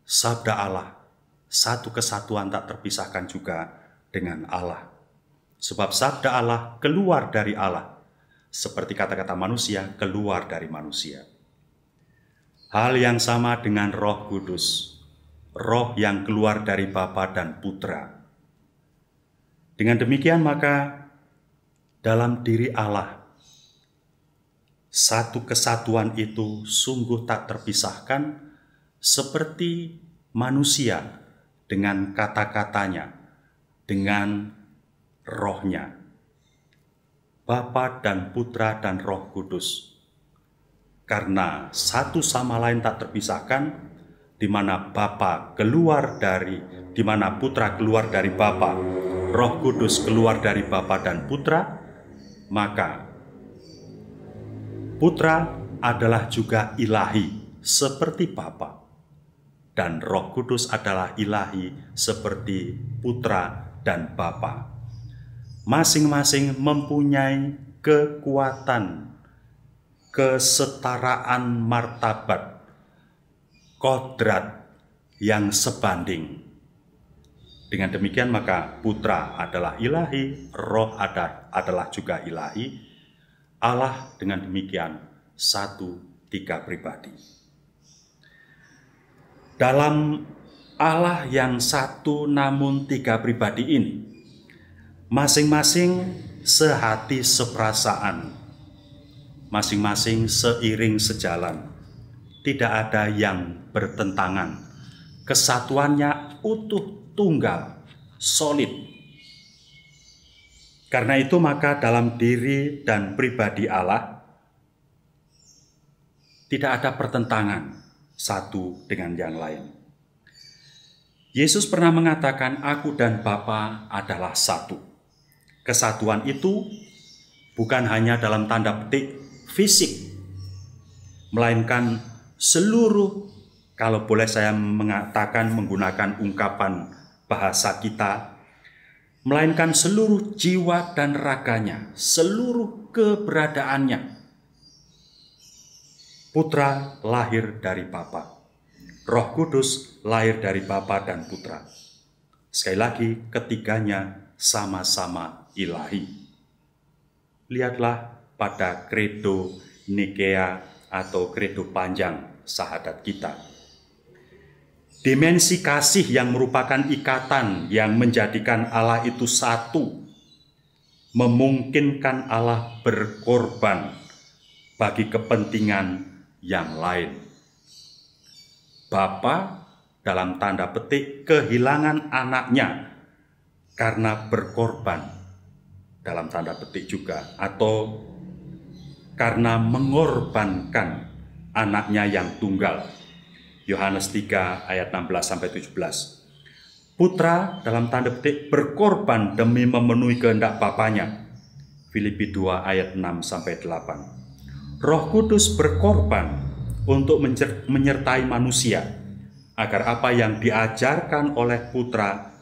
Sabda Allah, satu kesatuan tak terpisahkan juga dengan Allah. Sebab sabda Allah keluar dari Allah, seperti kata-kata manusia keluar dari manusia. Hal yang sama dengan Roh Kudus, Roh yang keluar dari Bapa dan Putra. Dengan demikian maka dalam diri Allah, satu kesatuan itu sungguh tak terpisahkan, seperti manusia dengan kata-katanya, dengan rohnya. Bapa dan Putra dan Roh Kudus. Karena satu sama lain tak terpisahkan, di mana Bapa keluar dari, di mana Putra keluar dari Bapa, Roh Kudus keluar dari Bapa dan Putra, maka Putra adalah juga ilahi seperti Bapa, dan Roh Kudus adalah ilahi seperti Putra dan Bapa. Masing-masing mempunyai kekuatan, kesetaraan martabat, kodrat yang sebanding. Dengan demikian maka Putra adalah ilahi, Roh adalah juga ilahi. Allah dengan demikian satu, tiga pribadi. Dalam Allah yang satu namun tiga pribadi ini, masing-masing sehati seperasaan, masing-masing seiring sejalan, tidak ada yang bertentangan. Kesatuannya utuh, tunggal, solid. Karena itu maka dalam diri dan pribadi Allah tidak ada pertentangan satu dengan yang lain. Yesus pernah mengatakan, "Aku dan Bapa adalah satu." Kesatuan itu bukan hanya dalam tanda petik fisik, melainkan seluruh, kalau boleh saya mengatakan menggunakan ungkapan bahasa kita, melainkan seluruh jiwa dan raganya, seluruh keberadaannya. Putra lahir dari Bapa. Roh Kudus lahir dari Bapa dan Putra. Sekali lagi, ketiganya sama-sama ilahi. Lihatlah pada kredo Nikea atau kredo panjang syahadat kita. Dimensi kasih yang merupakan ikatan yang menjadikan Allah itu satu, memungkinkan Allah berkorban bagi kepentingan yang lain. Bapa dalam tanda petik kehilangan anaknya karena berkorban dalam tanda petik juga, atau karena mengorbankan anaknya yang tunggal. Yohanes 3 ayat 16-17. Putra dalam tanda petik berkorban demi memenuhi kehendak Bapanya. Filipi 2 ayat 6-8. Roh Kudus berkorban untuk menyertai manusia, agar apa yang diajarkan oleh Putra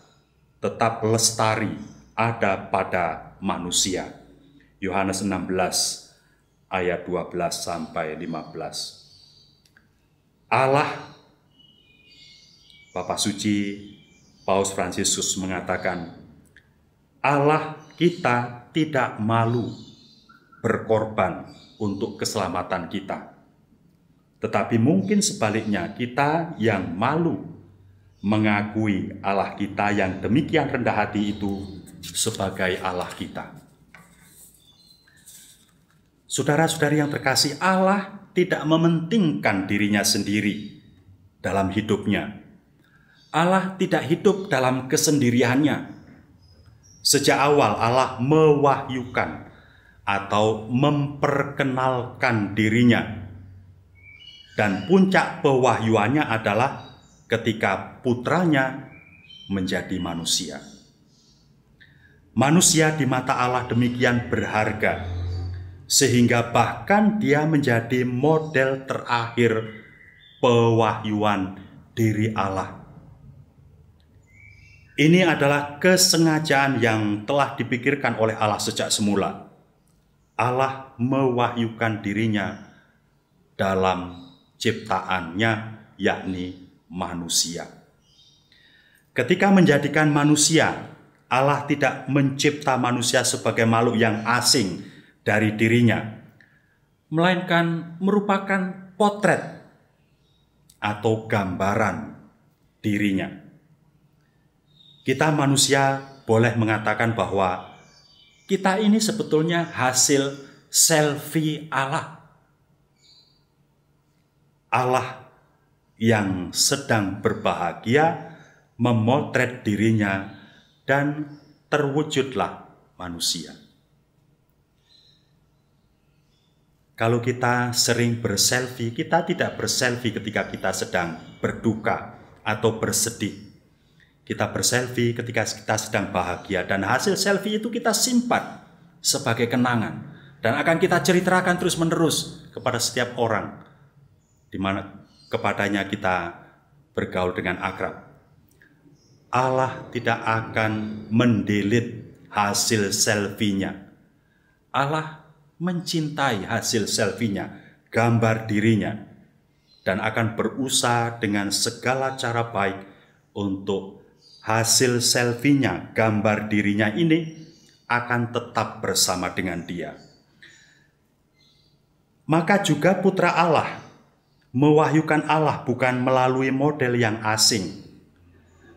tetap lestari ada pada manusia. Yohanes 16 ayat 12-15. Allah, Bapa Suci Paus Fransiskus mengatakan, Allah kita tidak malu berkorban untuk keselamatan kita. Tetapi mungkin sebaliknya, kita yang malu mengakui Allah kita yang demikian rendah hati itu sebagai Allah kita. Saudara-saudari yang terkasih, Allah tidak mementingkan dirinya sendiri dalam hidupnya. Allah tidak hidup dalam kesendiriannya. Sejak awal Allah mewahyukan atau memperkenalkan dirinya. Dan puncak pewahyuannya adalah ketika putranya menjadi manusia. Manusia di mata Allah demikian berharga, sehingga bahkan dia menjadi model terakhir pewahyuan diri Allah. Ini adalah kesengajaan yang telah dipikirkan oleh Allah sejak semula. Allah mewahyukan dirinya dalam ciptaannya, yakni manusia. Ketika menjadikan manusia, Allah tidak mencipta manusia sebagai makhluk yang asing dari dirinya, melainkan merupakan potret atau gambaran dirinya. Kita manusia boleh mengatakan bahwa kita ini sebetulnya hasil selfie Allah. Allah yang sedang berbahagia memotret dirinya dan terwujudlah manusia. Kalau kita sering berselfie, kita tidak berselfie ketika kita sedang berduka atau bersedih. Kita berselfie ketika kita sedang bahagia, dan hasil selfie itu kita simpan sebagai kenangan dan akan kita ceritakan terus-menerus kepada setiap orang di mana kepadanya kita bergaul dengan akrab. Allah tidak akan mendelete hasil selfie-nya. Allah mencintai hasil selfie-nya, gambar dirinya, dan akan berusaha dengan segala cara baik untuk hasil selfie-nya, gambar dirinya ini akan tetap bersama dengan dia. Maka juga putra Allah mewahyukan Allah bukan melalui model yang asing,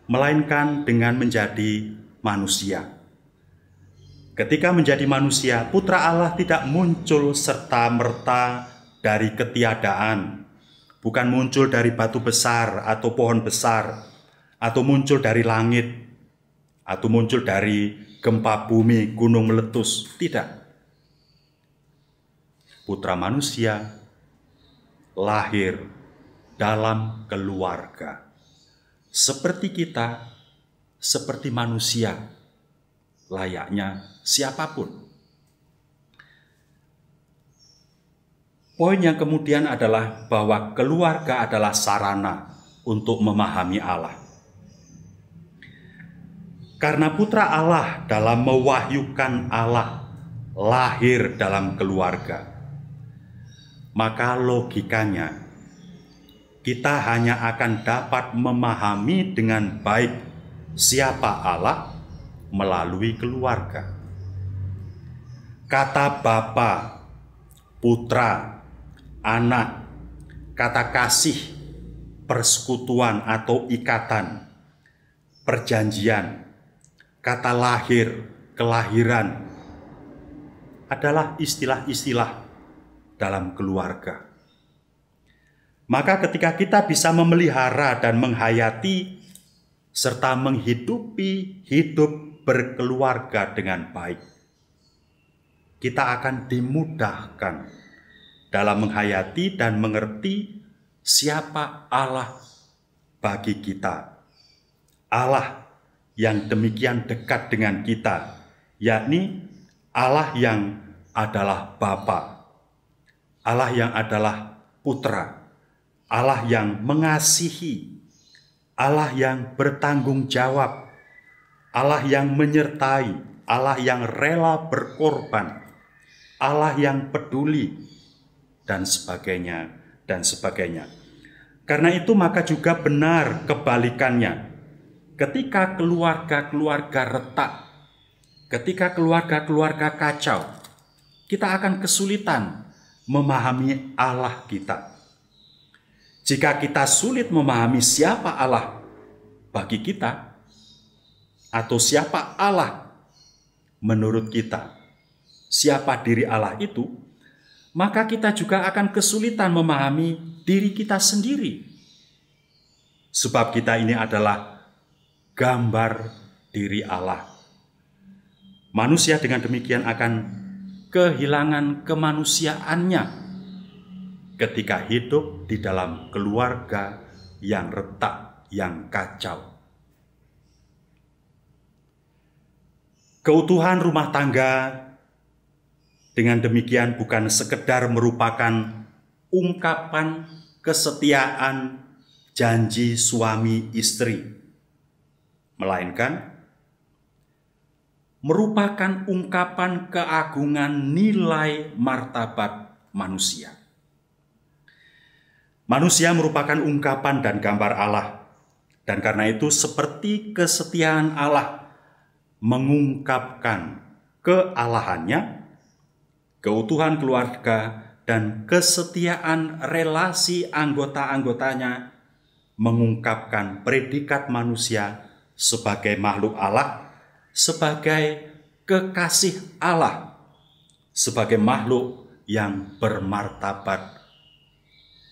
melainkan dengan menjadi manusia. Ketika menjadi manusia, putra Allah tidak muncul serta-merta dari ketiadaan, bukan muncul dari batu besar atau pohon besar, atau muncul dari langit, atau muncul dari gempa bumi, gunung meletus. Tidak. Putra manusia lahir dalam keluarga. Seperti kita, seperti manusia, layaknya siapapun. Poin yang kemudian adalah bahwa keluarga adalah sarana untuk memahami Allah. Karena putra Allah dalam mewahyukan Allah lahir dalam keluarga, maka logikanya kita hanya akan dapat memahami dengan baik siapa Allah melalui keluarga. Kata Bapa, Putra, Anak, kata kasih, persekutuan atau ikatan, perjanjian, kata lahir, kelahiran adalah istilah-istilah dalam keluarga. Maka ketika kita bisa memelihara dan menghayati serta menghidupi hidup berkeluarga dengan baik, kita akan dimudahkan dalam menghayati dan mengerti siapa Allah bagi kita. Allah yang demikian dekat dengan kita, yakni Allah yang adalah Bapa, Allah yang adalah Putra, Allah yang mengasihi, Allah yang bertanggung jawab, Allah yang menyertai, Allah yang rela berkorban, Allah yang peduli, dan sebagainya, dan sebagainya. Karena itu maka juga benar kebalikannya. Ketika keluarga-keluarga retak, ketika keluarga-keluarga kacau, kita akan kesulitan memahami Allah kita. Jika kita sulit memahami siapa Allah bagi kita, atau siapa Allah menurut kita, siapa diri Allah itu, maka kita juga akan kesulitan memahami diri kita sendiri. Sebab kita ini adalah gambar diri Allah. Manusia dengan demikian akan kehilangan kemanusiaannya ketika hidup di dalam keluarga yang retak, yang kacau. Keutuhan rumah tangga dengan demikian bukan sekedar merupakan ungkapan kesetiaan janji suami istri, melainkan merupakan ungkapan keagungan nilai martabat manusia. Manusia merupakan ungkapan dan gambar Allah, dan karena itu seperti kesetiaan Allah mengungkapkan kealahannya, keutuhan keluarga, dan kesetiaan relasi anggota-anggotanya mengungkapkan predikat manusia sebagai makhluk Allah, sebagai kekasih Allah, sebagai makhluk yang bermartabat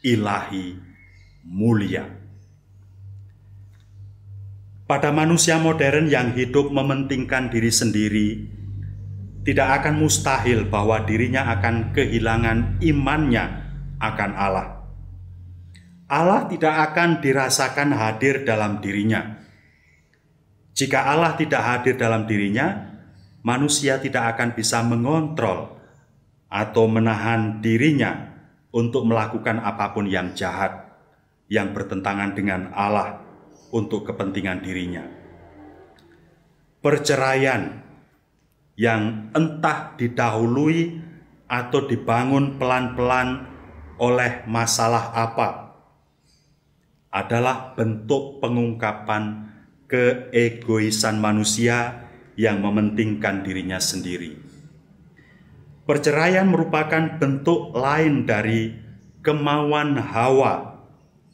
ilahi mulia. Pada manusia modern yang hidup mementingkan diri sendiri, tidak akan mustahil bahwa dirinya akan kehilangan imannya akan Allah. Allah tidak akan dirasakan hadir dalam dirinya. Jika Allah tidak hadir dalam dirinya, manusia tidak akan bisa mengontrol atau menahan dirinya untuk melakukan apapun yang jahat, yang bertentangan dengan Allah untuk kepentingan dirinya. perceraian yang entah didahului atau dibangun pelan-pelan oleh masalah apa adalah bentuk pengungkapan keegoisan manusia yang mementingkan dirinya sendiri. Perceraian merupakan bentuk lain dari kemauan Hawa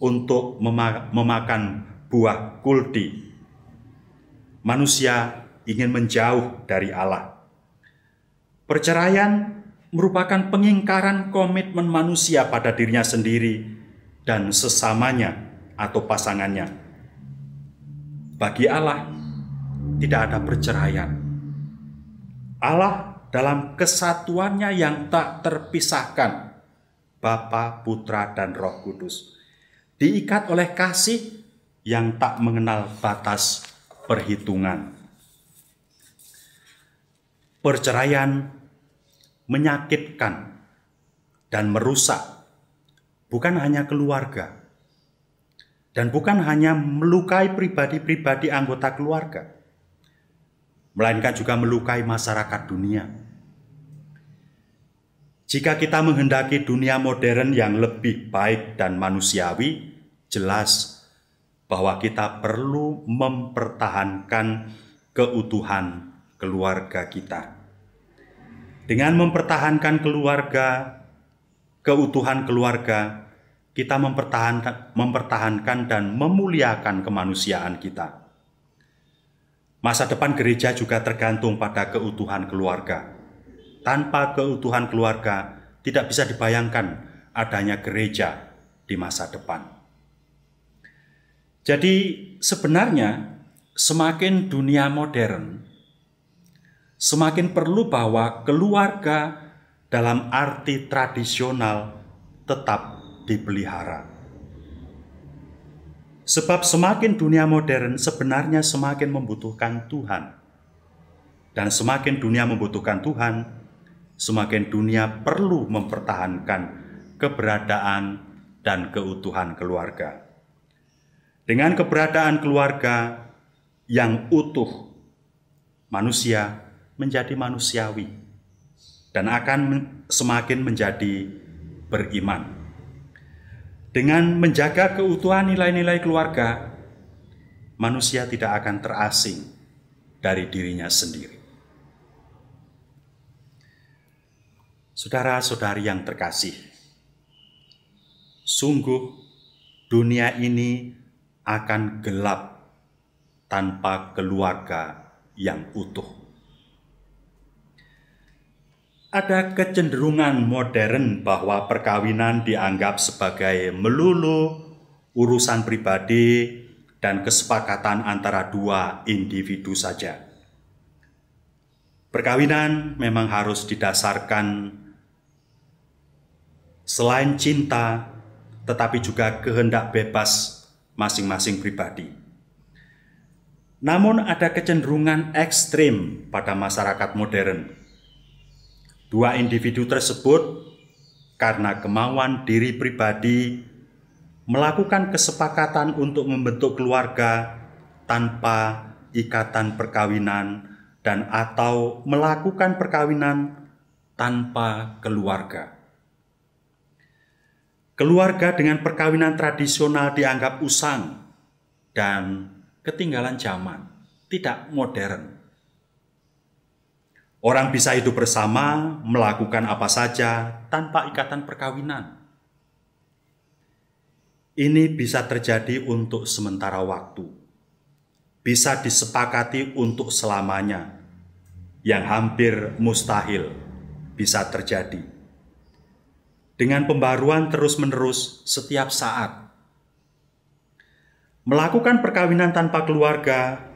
untuk memakan buah kuldi. Manusia ingin menjauh dari Allah. Perceraian merupakan pengingkaran komitmen manusia pada dirinya sendiri dan sesamanya atau pasangannya. Bagi Allah, tidak ada perceraian. Allah dalam kesatuannya yang tak terpisahkan, Bapa, Putra, dan Roh Kudus, diikat oleh kasih yang tak mengenal batas perhitungan. Perceraian menyakitkan dan merusak bukan hanya keluarga dan bukan hanya melukai pribadi-pribadi anggota keluarga, melainkan juga melukai masyarakat dunia. Jika kita menghendaki dunia modern yang lebih baik dan manusiawi, jelas bahwa kita perlu mempertahankan keutuhan keluarga kita. Dengan mempertahankan keutuhan keluarga, kita mempertahankan dan memuliakan kemanusiaan kita. Masa depan gereja juga tergantung pada keutuhan keluarga. Tanpa keutuhan keluarga, tidak bisa dibayangkan adanya gereja di masa depan. Jadi sebenarnya semakin dunia modern, semakin perlu bahwa keluarga dalam arti tradisional tetap dipelihara. Sebab semakin dunia modern sebenarnya semakin membutuhkan Tuhan. Dan semakin dunia membutuhkan Tuhan, semakin dunia perlu mempertahankan keberadaan dan keutuhan keluarga. Dengan keberadaan keluarga yang utuh, manusia menjadi manusiawi dan akan semakin menjadi beriman. Dengan menjaga keutuhan nilai-nilai keluarga, manusia tidak akan terasing dari dirinya sendiri. Saudara-saudari yang terkasih, sungguh dunia ini akan gelap tanpa keluarga yang utuh. Ada kecenderungan modern bahwa perkawinan dianggap sebagai melulu urusan pribadi dan kesepakatan antara dua individu saja. Perkawinan memang harus didasarkan selain cinta, tetapi juga kehendak bebas masing-masing pribadi. Namun ada kecenderungan ekstrim pada masyarakat modern. Dua individu tersebut karena kemauan diri pribadi melakukan kesepakatan untuk membentuk keluarga tanpa ikatan perkawinan dan atau melakukan perkawinan tanpa keluarga. Keluarga dengan perkawinan tradisional dianggap usang dan ketinggalan zaman, tidak modern. Orang bisa hidup bersama, melakukan apa saja tanpa ikatan perkawinan. Ini bisa terjadi untuk sementara waktu. Bisa disepakati untuk selamanya, yang hampir mustahil bisa terjadi. Dengan pembaruan terus-menerus setiap saat. Melakukan perkawinan tanpa keluarga,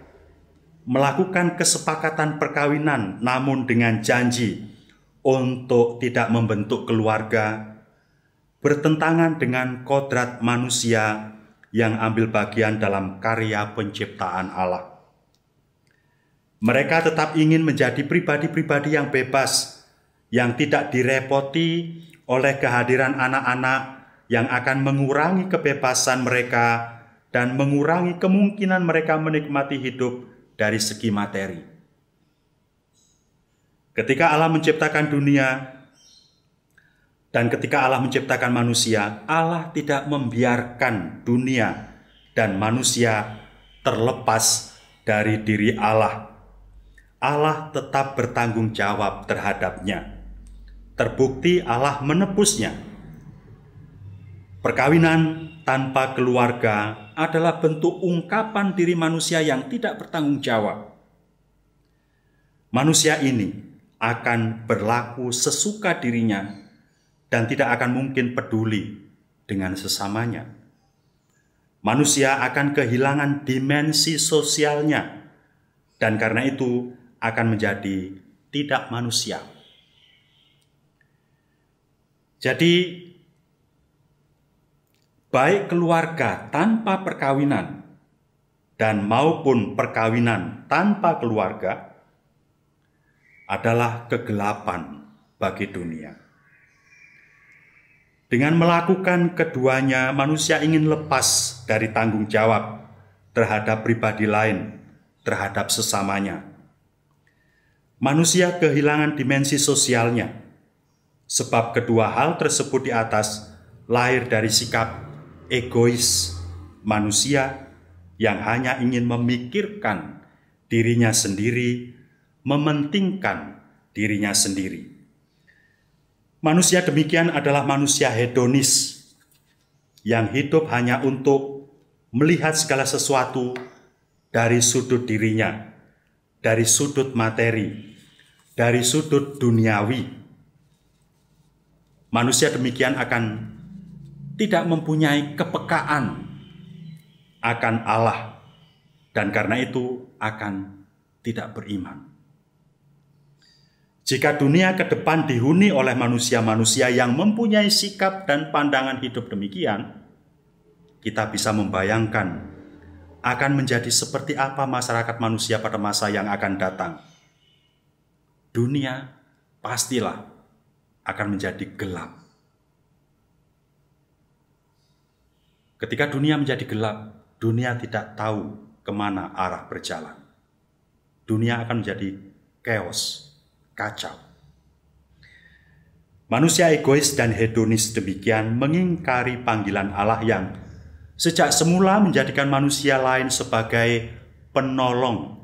melakukan kesepakatan perkawinan namun dengan janji untuk tidak membentuk keluarga, bertentangan dengan kodrat manusia yang ambil bagian dalam karya penciptaan Allah. Mereka tetap ingin menjadi pribadi-pribadi yang bebas, yang tidak direpoti oleh kehadiran anak-anak yang akan mengurangi kebebasan mereka dan mengurangi kemungkinan mereka menikmati hidup dari segi materi. Ketika Allah menciptakan dunia dan ketika Allah menciptakan manusia, Allah tidak membiarkan dunia dan manusia terlepas dari diri Allah. Allah tetap bertanggung jawab terhadapnya. Terbukti Allah menebusnya. Perkawinan tanpa keluarga adalah bentuk ungkapan diri manusia yang tidak bertanggung jawab. Manusia ini akan berlaku sesuka dirinya dan tidak akan mungkin peduli dengan sesamanya. Manusia akan kehilangan dimensi sosialnya dan karena itu akan menjadi tidak manusia. Jadi, baik keluarga tanpa perkawinan dan maupun perkawinan tanpa keluarga adalah kegelapan bagi dunia. Dengan melakukan keduanya, manusia ingin lepas dari tanggung jawab terhadap pribadi lain, terhadap sesamanya. Manusia kehilangan dimensi sosialnya, sebab kedua hal tersebut di atas lahir dari sikap egois manusia yang hanya ingin memikirkan dirinya sendiri, mementingkan dirinya sendiri. Manusia demikian adalah manusia hedonis yang hidup hanya untuk melihat segala sesuatu dari sudut dirinya, dari sudut materi, dari sudut duniawi. Manusia demikian akan tidak mempunyai kepekaan akan Allah dan karena itu akan tidak beriman. Jika dunia ke depan dihuni oleh manusia-manusia yang mempunyai sikap dan pandangan hidup demikian, kita bisa membayangkan akan menjadi seperti apa masyarakat manusia pada masa yang akan datang. Dunia pastilah akan menjadi gelap. Ketika dunia menjadi gelap, dunia tidak tahu kemana arah berjalan. Dunia akan menjadi chaos, kacau. Manusia egois dan hedonis demikian mengingkari panggilan Allah yang sejak semula menjadikan manusia lain sebagai penolong.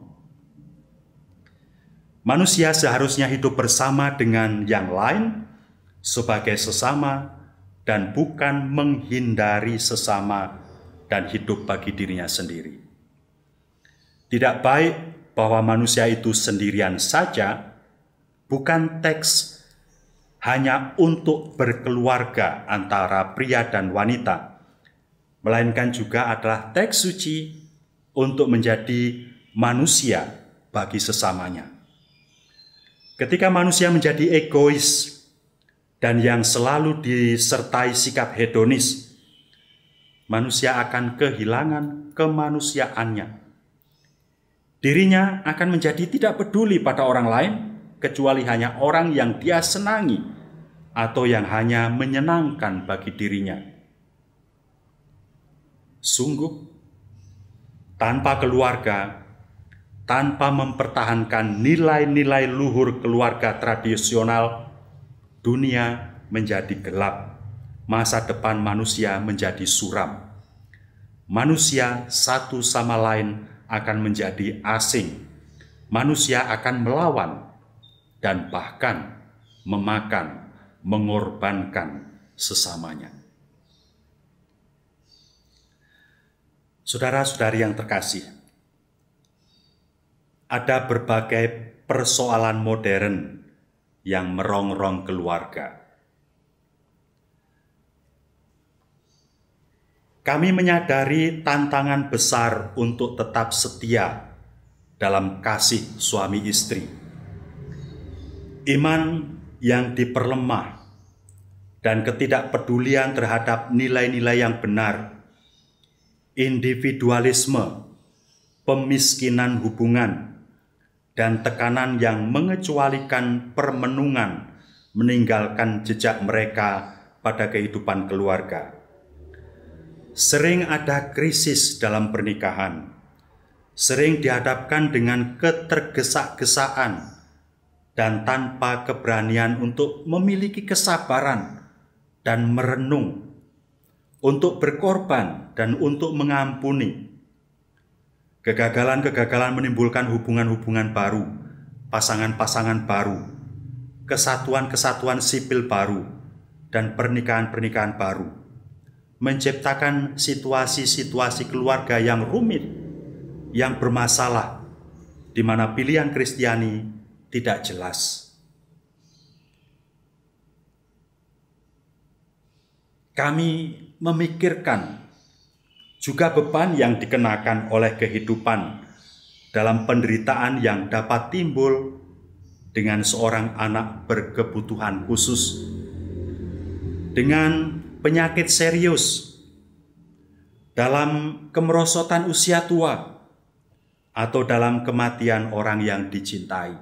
Manusia seharusnya hidup bersama dengan yang lain sebagai sesama dan bukan menghindari sesama dan hidup bagi dirinya sendiri. Tidak baik bahwa manusia itu sendirian saja, bukan teks hanya untuk berkeluarga antara pria dan wanita, melainkan juga adalah teks suci untuk menjadi manusia bagi sesamanya. Ketika manusia menjadi egois dan yang selalu disertai sikap hedonis, manusia akan kehilangan kemanusiaannya. Dirinya akan menjadi tidak peduli pada orang lain, kecuali hanya orang yang dia senangi atau yang hanya menyenangkan bagi dirinya. Sungguh, tanpa keluarga, tanpa mempertahankan nilai-nilai luhur keluarga tradisional, dunia menjadi gelap, masa depan manusia menjadi suram. Manusia satu sama lain akan menjadi asing. Manusia akan melawan dan bahkan memakan, mengorbankan sesamanya. Saudara-saudari yang terkasih, ada berbagai persoalan modern yang merongrong keluarga. Kami menyadari tantangan besar untuk tetap setia dalam kasih suami istri. Iman yang diperlemah dan ketidakpedulian terhadap nilai-nilai yang benar, individualisme, pemiskinan hubungan, dan tekanan yang mengecualikan permenungan meninggalkan jejak mereka pada kehidupan keluarga. Sering ada krisis dalam pernikahan, sering dihadapkan dengan ketergesa-gesaan dan tanpa keberanian untuk memiliki kesabaran dan merenung, untuk berkorban dan untuk mengampuni. Kegagalan-kegagalan menimbulkan hubungan-hubungan baru, pasangan-pasangan baru, kesatuan-kesatuan sipil baru, dan pernikahan-pernikahan baru, menciptakan situasi-situasi keluarga yang rumit, yang bermasalah, di mana pilihan Kristiani tidak jelas. Kami memikirkan juga beban yang dikenakan oleh kehidupan dalam penderitaan yang dapat timbul dengan seorang anak berkebutuhan khusus, dengan penyakit serius, dalam kemerosotan usia tua, atau dalam kematian orang yang dicintai.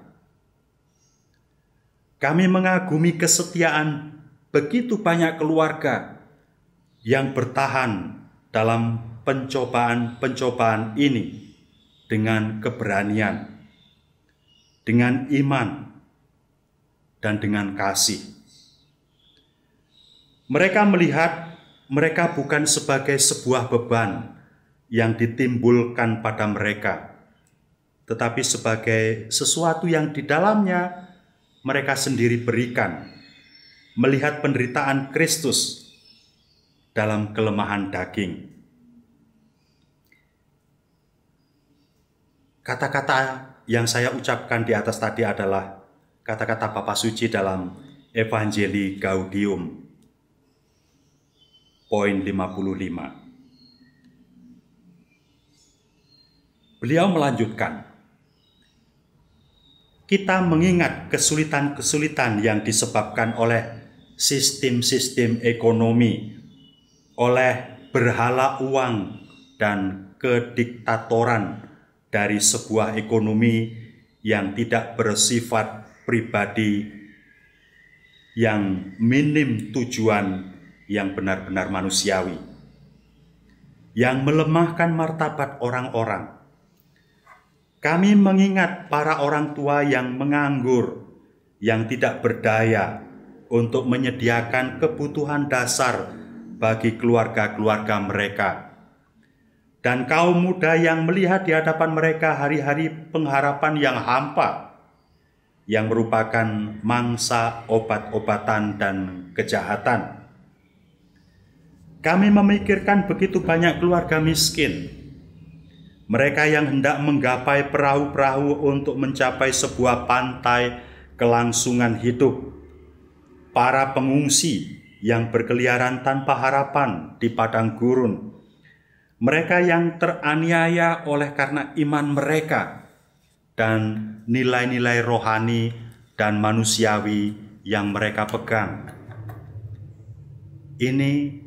Kami mengagumi kesetiaan begitu banyak keluarga yang bertahan dalam pencobaan-pencobaan ini dengan keberanian, dengan iman, dan dengan kasih. Mereka melihat mereka bukan sebagai sebuah beban yang ditimbulkan pada mereka, tetapi sebagai sesuatu yang di dalamnya mereka sendiri berikan, melihat penderitaan Kristus dalam kelemahan daging. Kata-kata yang saya ucapkan di atas tadi adalah kata-kata Bapa Suci dalam Evangelii Gaudium, poin 55. Beliau melanjutkan, kita mengingat kesulitan-kesulitan yang disebabkan oleh sistem-sistem ekonomi, oleh berhala uang dan kediktatoran dari sebuah ekonomi yang tidak bersifat pribadi, yang minim tujuan yang benar-benar manusiawi, yang melemahkan martabat orang-orang. Kami mengingat para orang tua yang menganggur, yang tidak berdaya untuk menyediakan kebutuhan dasar bagi keluarga-keluarga mereka, dan kaum muda yang melihat di hadapan mereka hari-hari pengharapan yang hampa, yang merupakan mangsa obat-obatan dan kejahatan. Kami memikirkan begitu banyak keluarga miskin, mereka yang hendak menggapai perahu-perahu untuk mencapai sebuah pantai kelangsungan hidup, para pengungsi yang berkeliaran tanpa harapan di padang gurun, mereka yang teraniaya oleh karena iman mereka dan nilai-nilai rohani dan manusiawi yang mereka pegang. Ini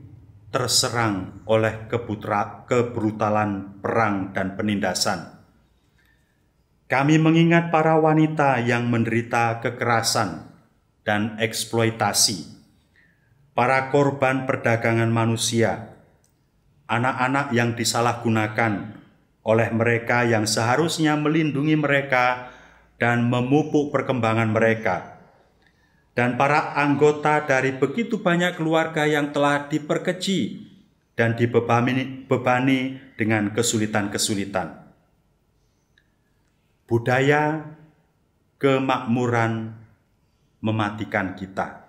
terserang oleh kebrutalan perang dan penindasan. Kami mengingat para wanita yang menderita kekerasan dan eksploitasi, para korban perdagangan manusia, anak-anak yang disalahgunakan oleh mereka yang seharusnya melindungi mereka dan memupuk perkembangan mereka, dan para anggota dari begitu banyak keluarga yang telah diperkecil dan dibebani dengan kesulitan-kesulitan. Budaya kemakmuran mematikan kita.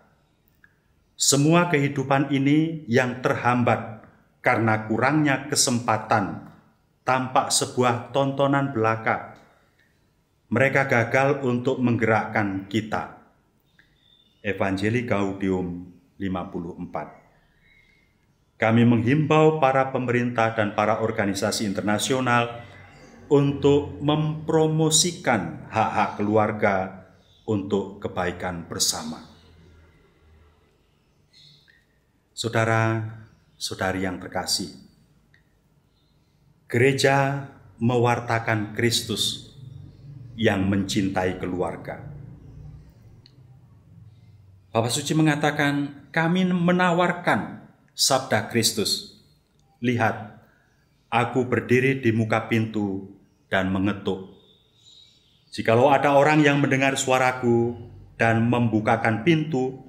Semua kehidupan ini yang terhambat karena kurangnya kesempatan tampak sebuah tontonan belaka. Mereka gagal untuk menggerakkan kita. Evangelii Gaudium 54. Kami menghimbau para pemerintah dan para organisasi internasional untuk mempromosikan hak-hak keluarga untuk kebaikan bersama. Saudara-saudari yang terkasih, gereja mewartakan Kristus yang mencintai keluarga. Bapa Suci mengatakan, kami menawarkan sabda Kristus. Lihat, aku berdiri di muka pintu dan mengetuk. Jikalau ada orang yang mendengar suaraku dan membukakan pintu,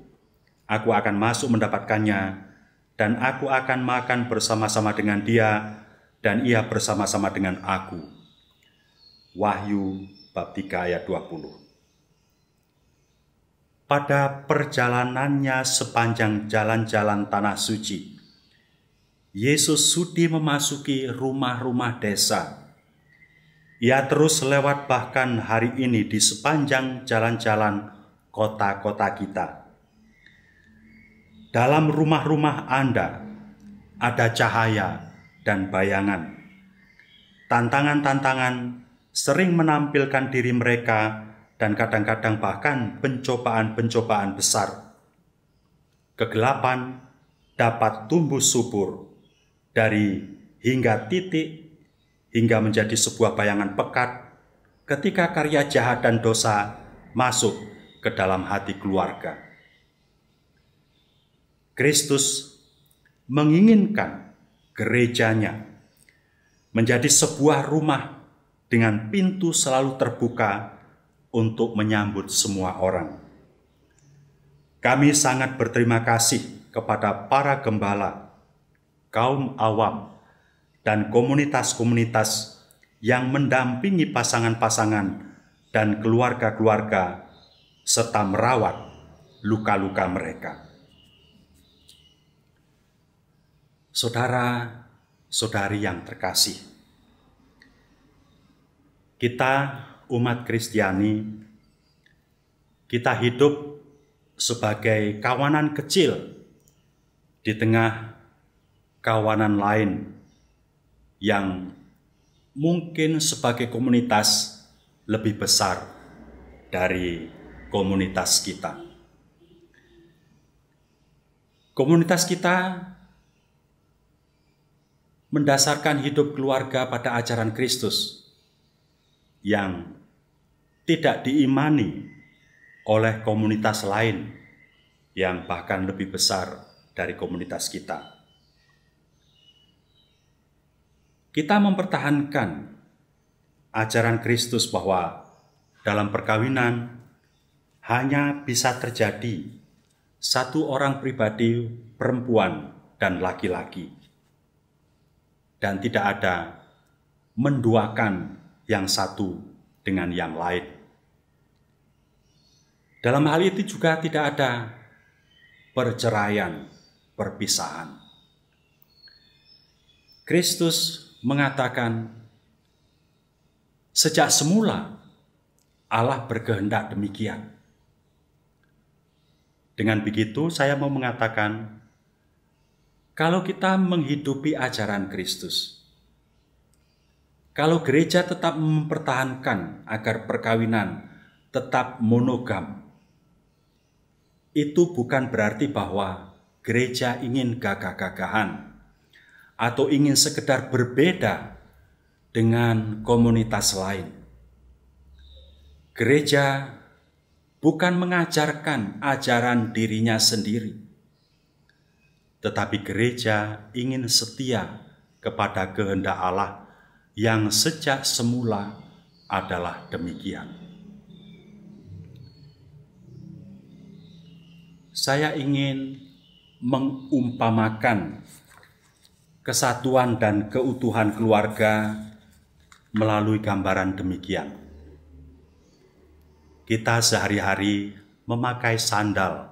aku akan masuk mendapatkannya, dan aku akan makan bersama-sama dengan dia, dan ia bersama-sama dengan aku. Wahyu bab 3 ayat 20. Pada perjalanannya sepanjang jalan-jalan tanah suci, Yesus sudi memasuki rumah-rumah desa. Ia terus lewat bahkan hari ini di sepanjang jalan-jalan kota-kota kita. Dalam rumah-rumah Anda ada cahaya dan bayangan. Tantangan-tantangan sering menampilkan diri mereka dan kadang-kadang bahkan pencobaan-pencobaan besar. Kegelapan dapat tumbuh subur dari hingga titik hingga menjadi sebuah bayangan pekat ketika karya jahat dan dosa masuk ke dalam hati keluarga. Kristus menginginkan gerejanya menjadi sebuah rumah dengan pintu selalu terbuka untuk menyambut semua orang. Kami sangat berterima kasih kepada para gembala, kaum awam, dan komunitas-komunitas yang mendampingi pasangan-pasangan dan keluarga-keluarga serta merawat luka-luka mereka. Saudara-saudari yang terkasih, kita umat Kristiani, kita hidup sebagai kawanan kecil di tengah kawanan lain yang mungkin sebagai komunitas lebih besar dari komunitas kita. Komunitas kita mendasarkan hidup keluarga pada ajaran Kristus yang tidak diimani oleh komunitas lain yang bahkan lebih besar dari komunitas kita. Kita mempertahankan ajaran Kristus bahwa dalam perkawinan hanya bisa terjadi satu orang pribadi, perempuan dan laki-laki, dan tidak ada menduakan yang satu dengan yang lain. Dalam hal itu juga tidak ada perceraian, perpisahan. Kristus mengatakan, sejak semula Allah berkehendak demikian. Dengan begitu saya mau mengatakan, kalau kita menghidupi ajaran Kristus, kalau gereja tetap mempertahankan agar perkawinan tetap monogam, itu bukan berarti bahwa gereja ingin gagah-gagahan atau ingin sekedar berbeda dengan komunitas lain. Gereja bukan mengajarkan ajaran dirinya sendiri, tetapi gereja ingin setia kepada kehendak Allah yang sejak semula adalah demikian. Saya ingin mengumpamakan kesatuan dan keutuhan keluarga melalui gambaran demikian. Kita sehari-hari memakai sandal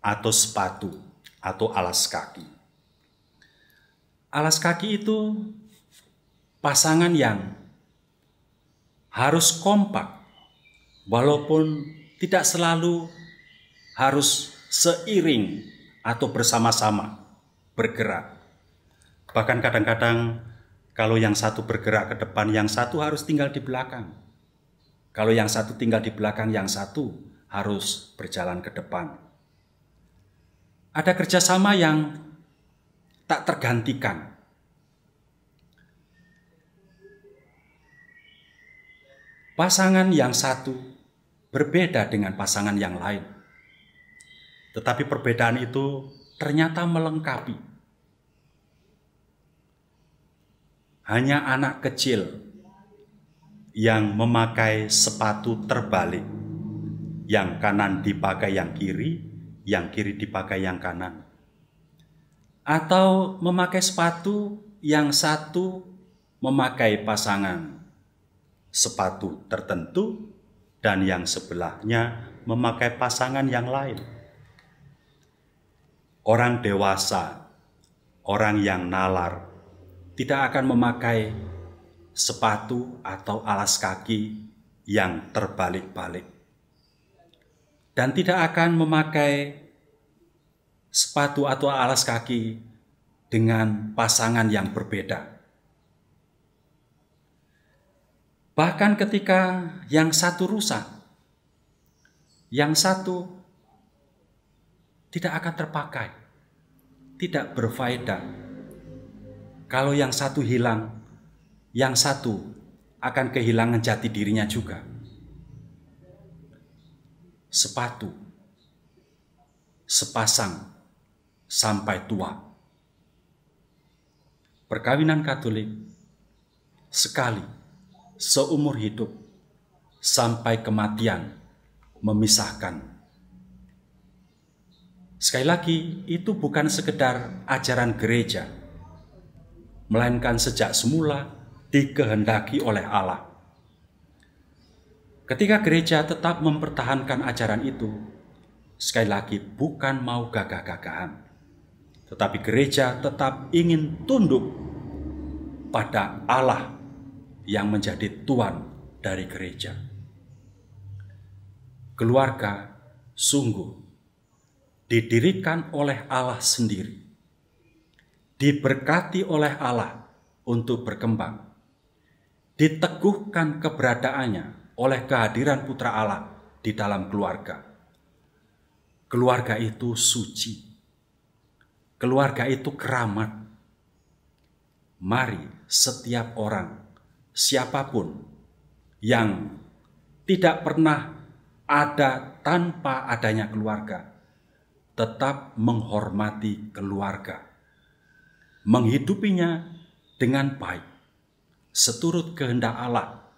atau sepatu atau alas kaki. Alas kaki itu pasangan yang harus kompak, walaupun tidak selalu harus seiring atau bersama-sama bergerak. Bahkan kadang-kadang kalau yang satu bergerak ke depan, yang satu harus tinggal di belakang. Kalau yang satu tinggal di belakang, yang satu harus berjalan ke depan. Ada kerjasama yang tak tergantikan. Pasangan yang satu berbeda dengan pasangan yang lain. Tetapi perbedaan itu ternyata melengkapi. Hanya anak kecil yang memakai sepatu terbalik, yang kanan dipakai yang kiri dipakai yang kanan. Atau memakai sepatu yang satu memakai pasangan sepatu tertentu dan yang sebelahnya memakai pasangan yang lain. Orang dewasa, orang yang nalar, tidak akan memakai sepatu atau alas kaki yang terbalik-balik. Dan tidak akan memakai sepatu atau alas kaki dengan pasangan yang berbeda. Bahkan ketika yang satu rusak, yang satu tidak akan terpakai, tidak berfaedah. Kalau yang satu hilang, yang satu akan kehilangan jati dirinya juga. Sepatu, sepasang sampai tua. Perkawinan Katolik sekali seumur hidup sampai kematian memisahkan. Sekali lagi, itu bukan sekedar ajaran gereja, melainkan sejak semula dikehendaki oleh Allah. Ketika gereja tetap mempertahankan ajaran itu, sekali lagi bukan mau gagah-gagahan, tetapi gereja tetap ingin tunduk pada Allah yang menjadi Tuan dari gereja. Keluarga sungguh didirikan oleh Allah sendiri, diberkati oleh Allah untuk berkembang, diteguhkan keberadaannya oleh kehadiran Putra Allah di dalam keluarga. Keluarga itu suci, keluarga itu keramat. Mari setiap orang, siapapun yang tidak pernah ada tanpa adanya keluarga, tetap menghormati keluarga, menghidupinya dengan baik, seturut kehendak Allah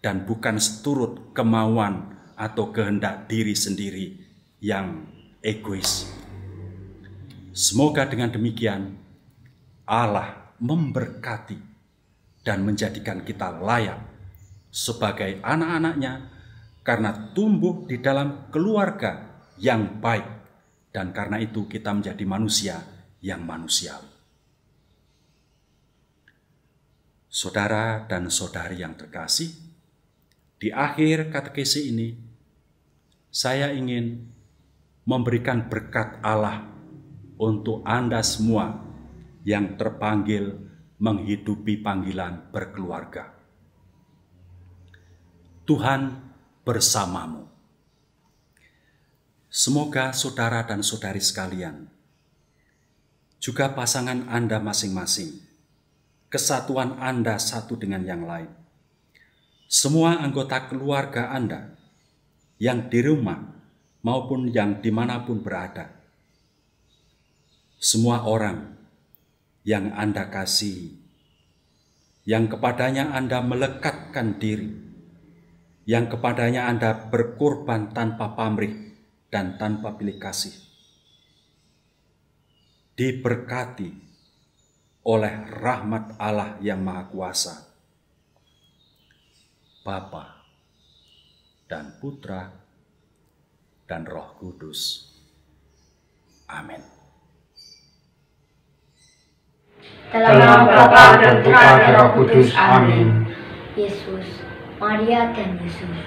dan bukan seturut kemauan atau kehendak diri sendiri yang egois. Semoga dengan demikian Allah memberkati dan menjadikan kita layak sebagai anak-anaknya karena tumbuh di dalam keluarga yang baik, dan karena itu kita menjadi manusia yang manusiawi. Saudara dan saudari yang terkasih, di akhir katekesi ini saya ingin memberikan berkat Allah untuk Anda semua yang terpanggil menghidupi panggilan berkeluarga. Tuhan bersamamu. Semoga saudara dan saudari sekalian, juga pasangan Anda masing-masing, kesatuan Anda satu dengan yang lain, semua anggota keluarga Anda yang di rumah maupun yang dimanapun berada, semua orang yang Anda kasihi, yang kepadanya Anda melekatkan diri, yang kepadanya Anda berkorban tanpa pamrih dan tanpa pilih kasih, diberkati oleh rahmat Allah yang Maha Kuasa, Bapa dan Putra dan Roh Kudus. Amin. Dalam nama Bapa dan Putra dan Roh Kudus. Amin. Yesus, Maria dan Yesus,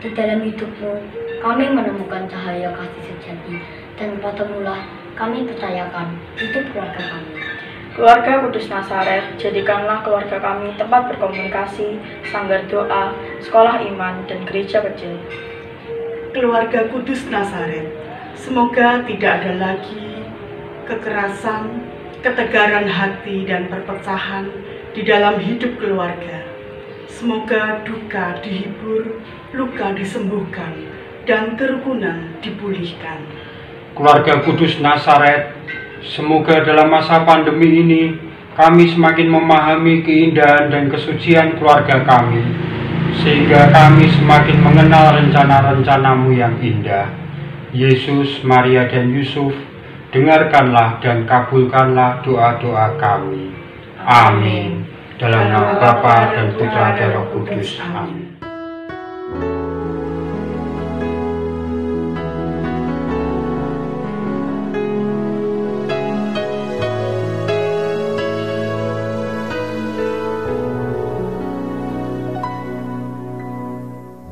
di dalam hidupmu kami menemukan cahaya kasih sejati, dan padamulah kami percayakan hidup keluarga kami. Keluarga Kudus Nazaret, jadikanlah keluarga kami tempat berkomunikasi, sanggar doa, sekolah iman, dan gereja kecil. Keluarga Kudus Nazaret, semoga tidak ada lagi kekerasan, ketegaran hati, dan perpecahan di dalam hidup keluarga. Semoga duka dihibur, luka disembuhkan, dan kerukunan dipulihkan. Keluarga Kudus Nazaret, semoga dalam masa pandemi ini kami semakin memahami keindahan dan kesucian keluarga kami. sehingga kami semakin mengenal rencana-rencana-Mu yang indah. Yesus, Maria, dan Yusuf, dengarkanlah dan kabulkanlah doa-doa kami. Amin. Dalam nama Bapa dan Putra dan Roh Kudus. Amin.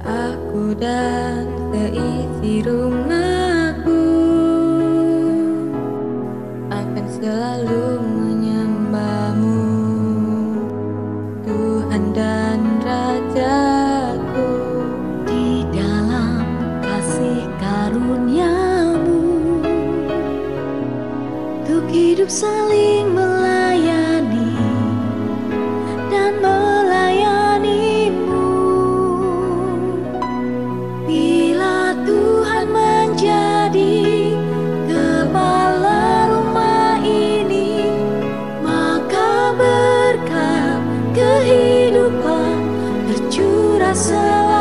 Aku dan seisi rumahku akan selalu menyembah-Mu, Tuhan dan Rajaku. Di dalam kasih karunia-Mu, untuk hidup saling melayani dan melayani-Mu. Bila Tuhan menjadi kepala rumah ini, maka berkat kehidupan tercurah selalu.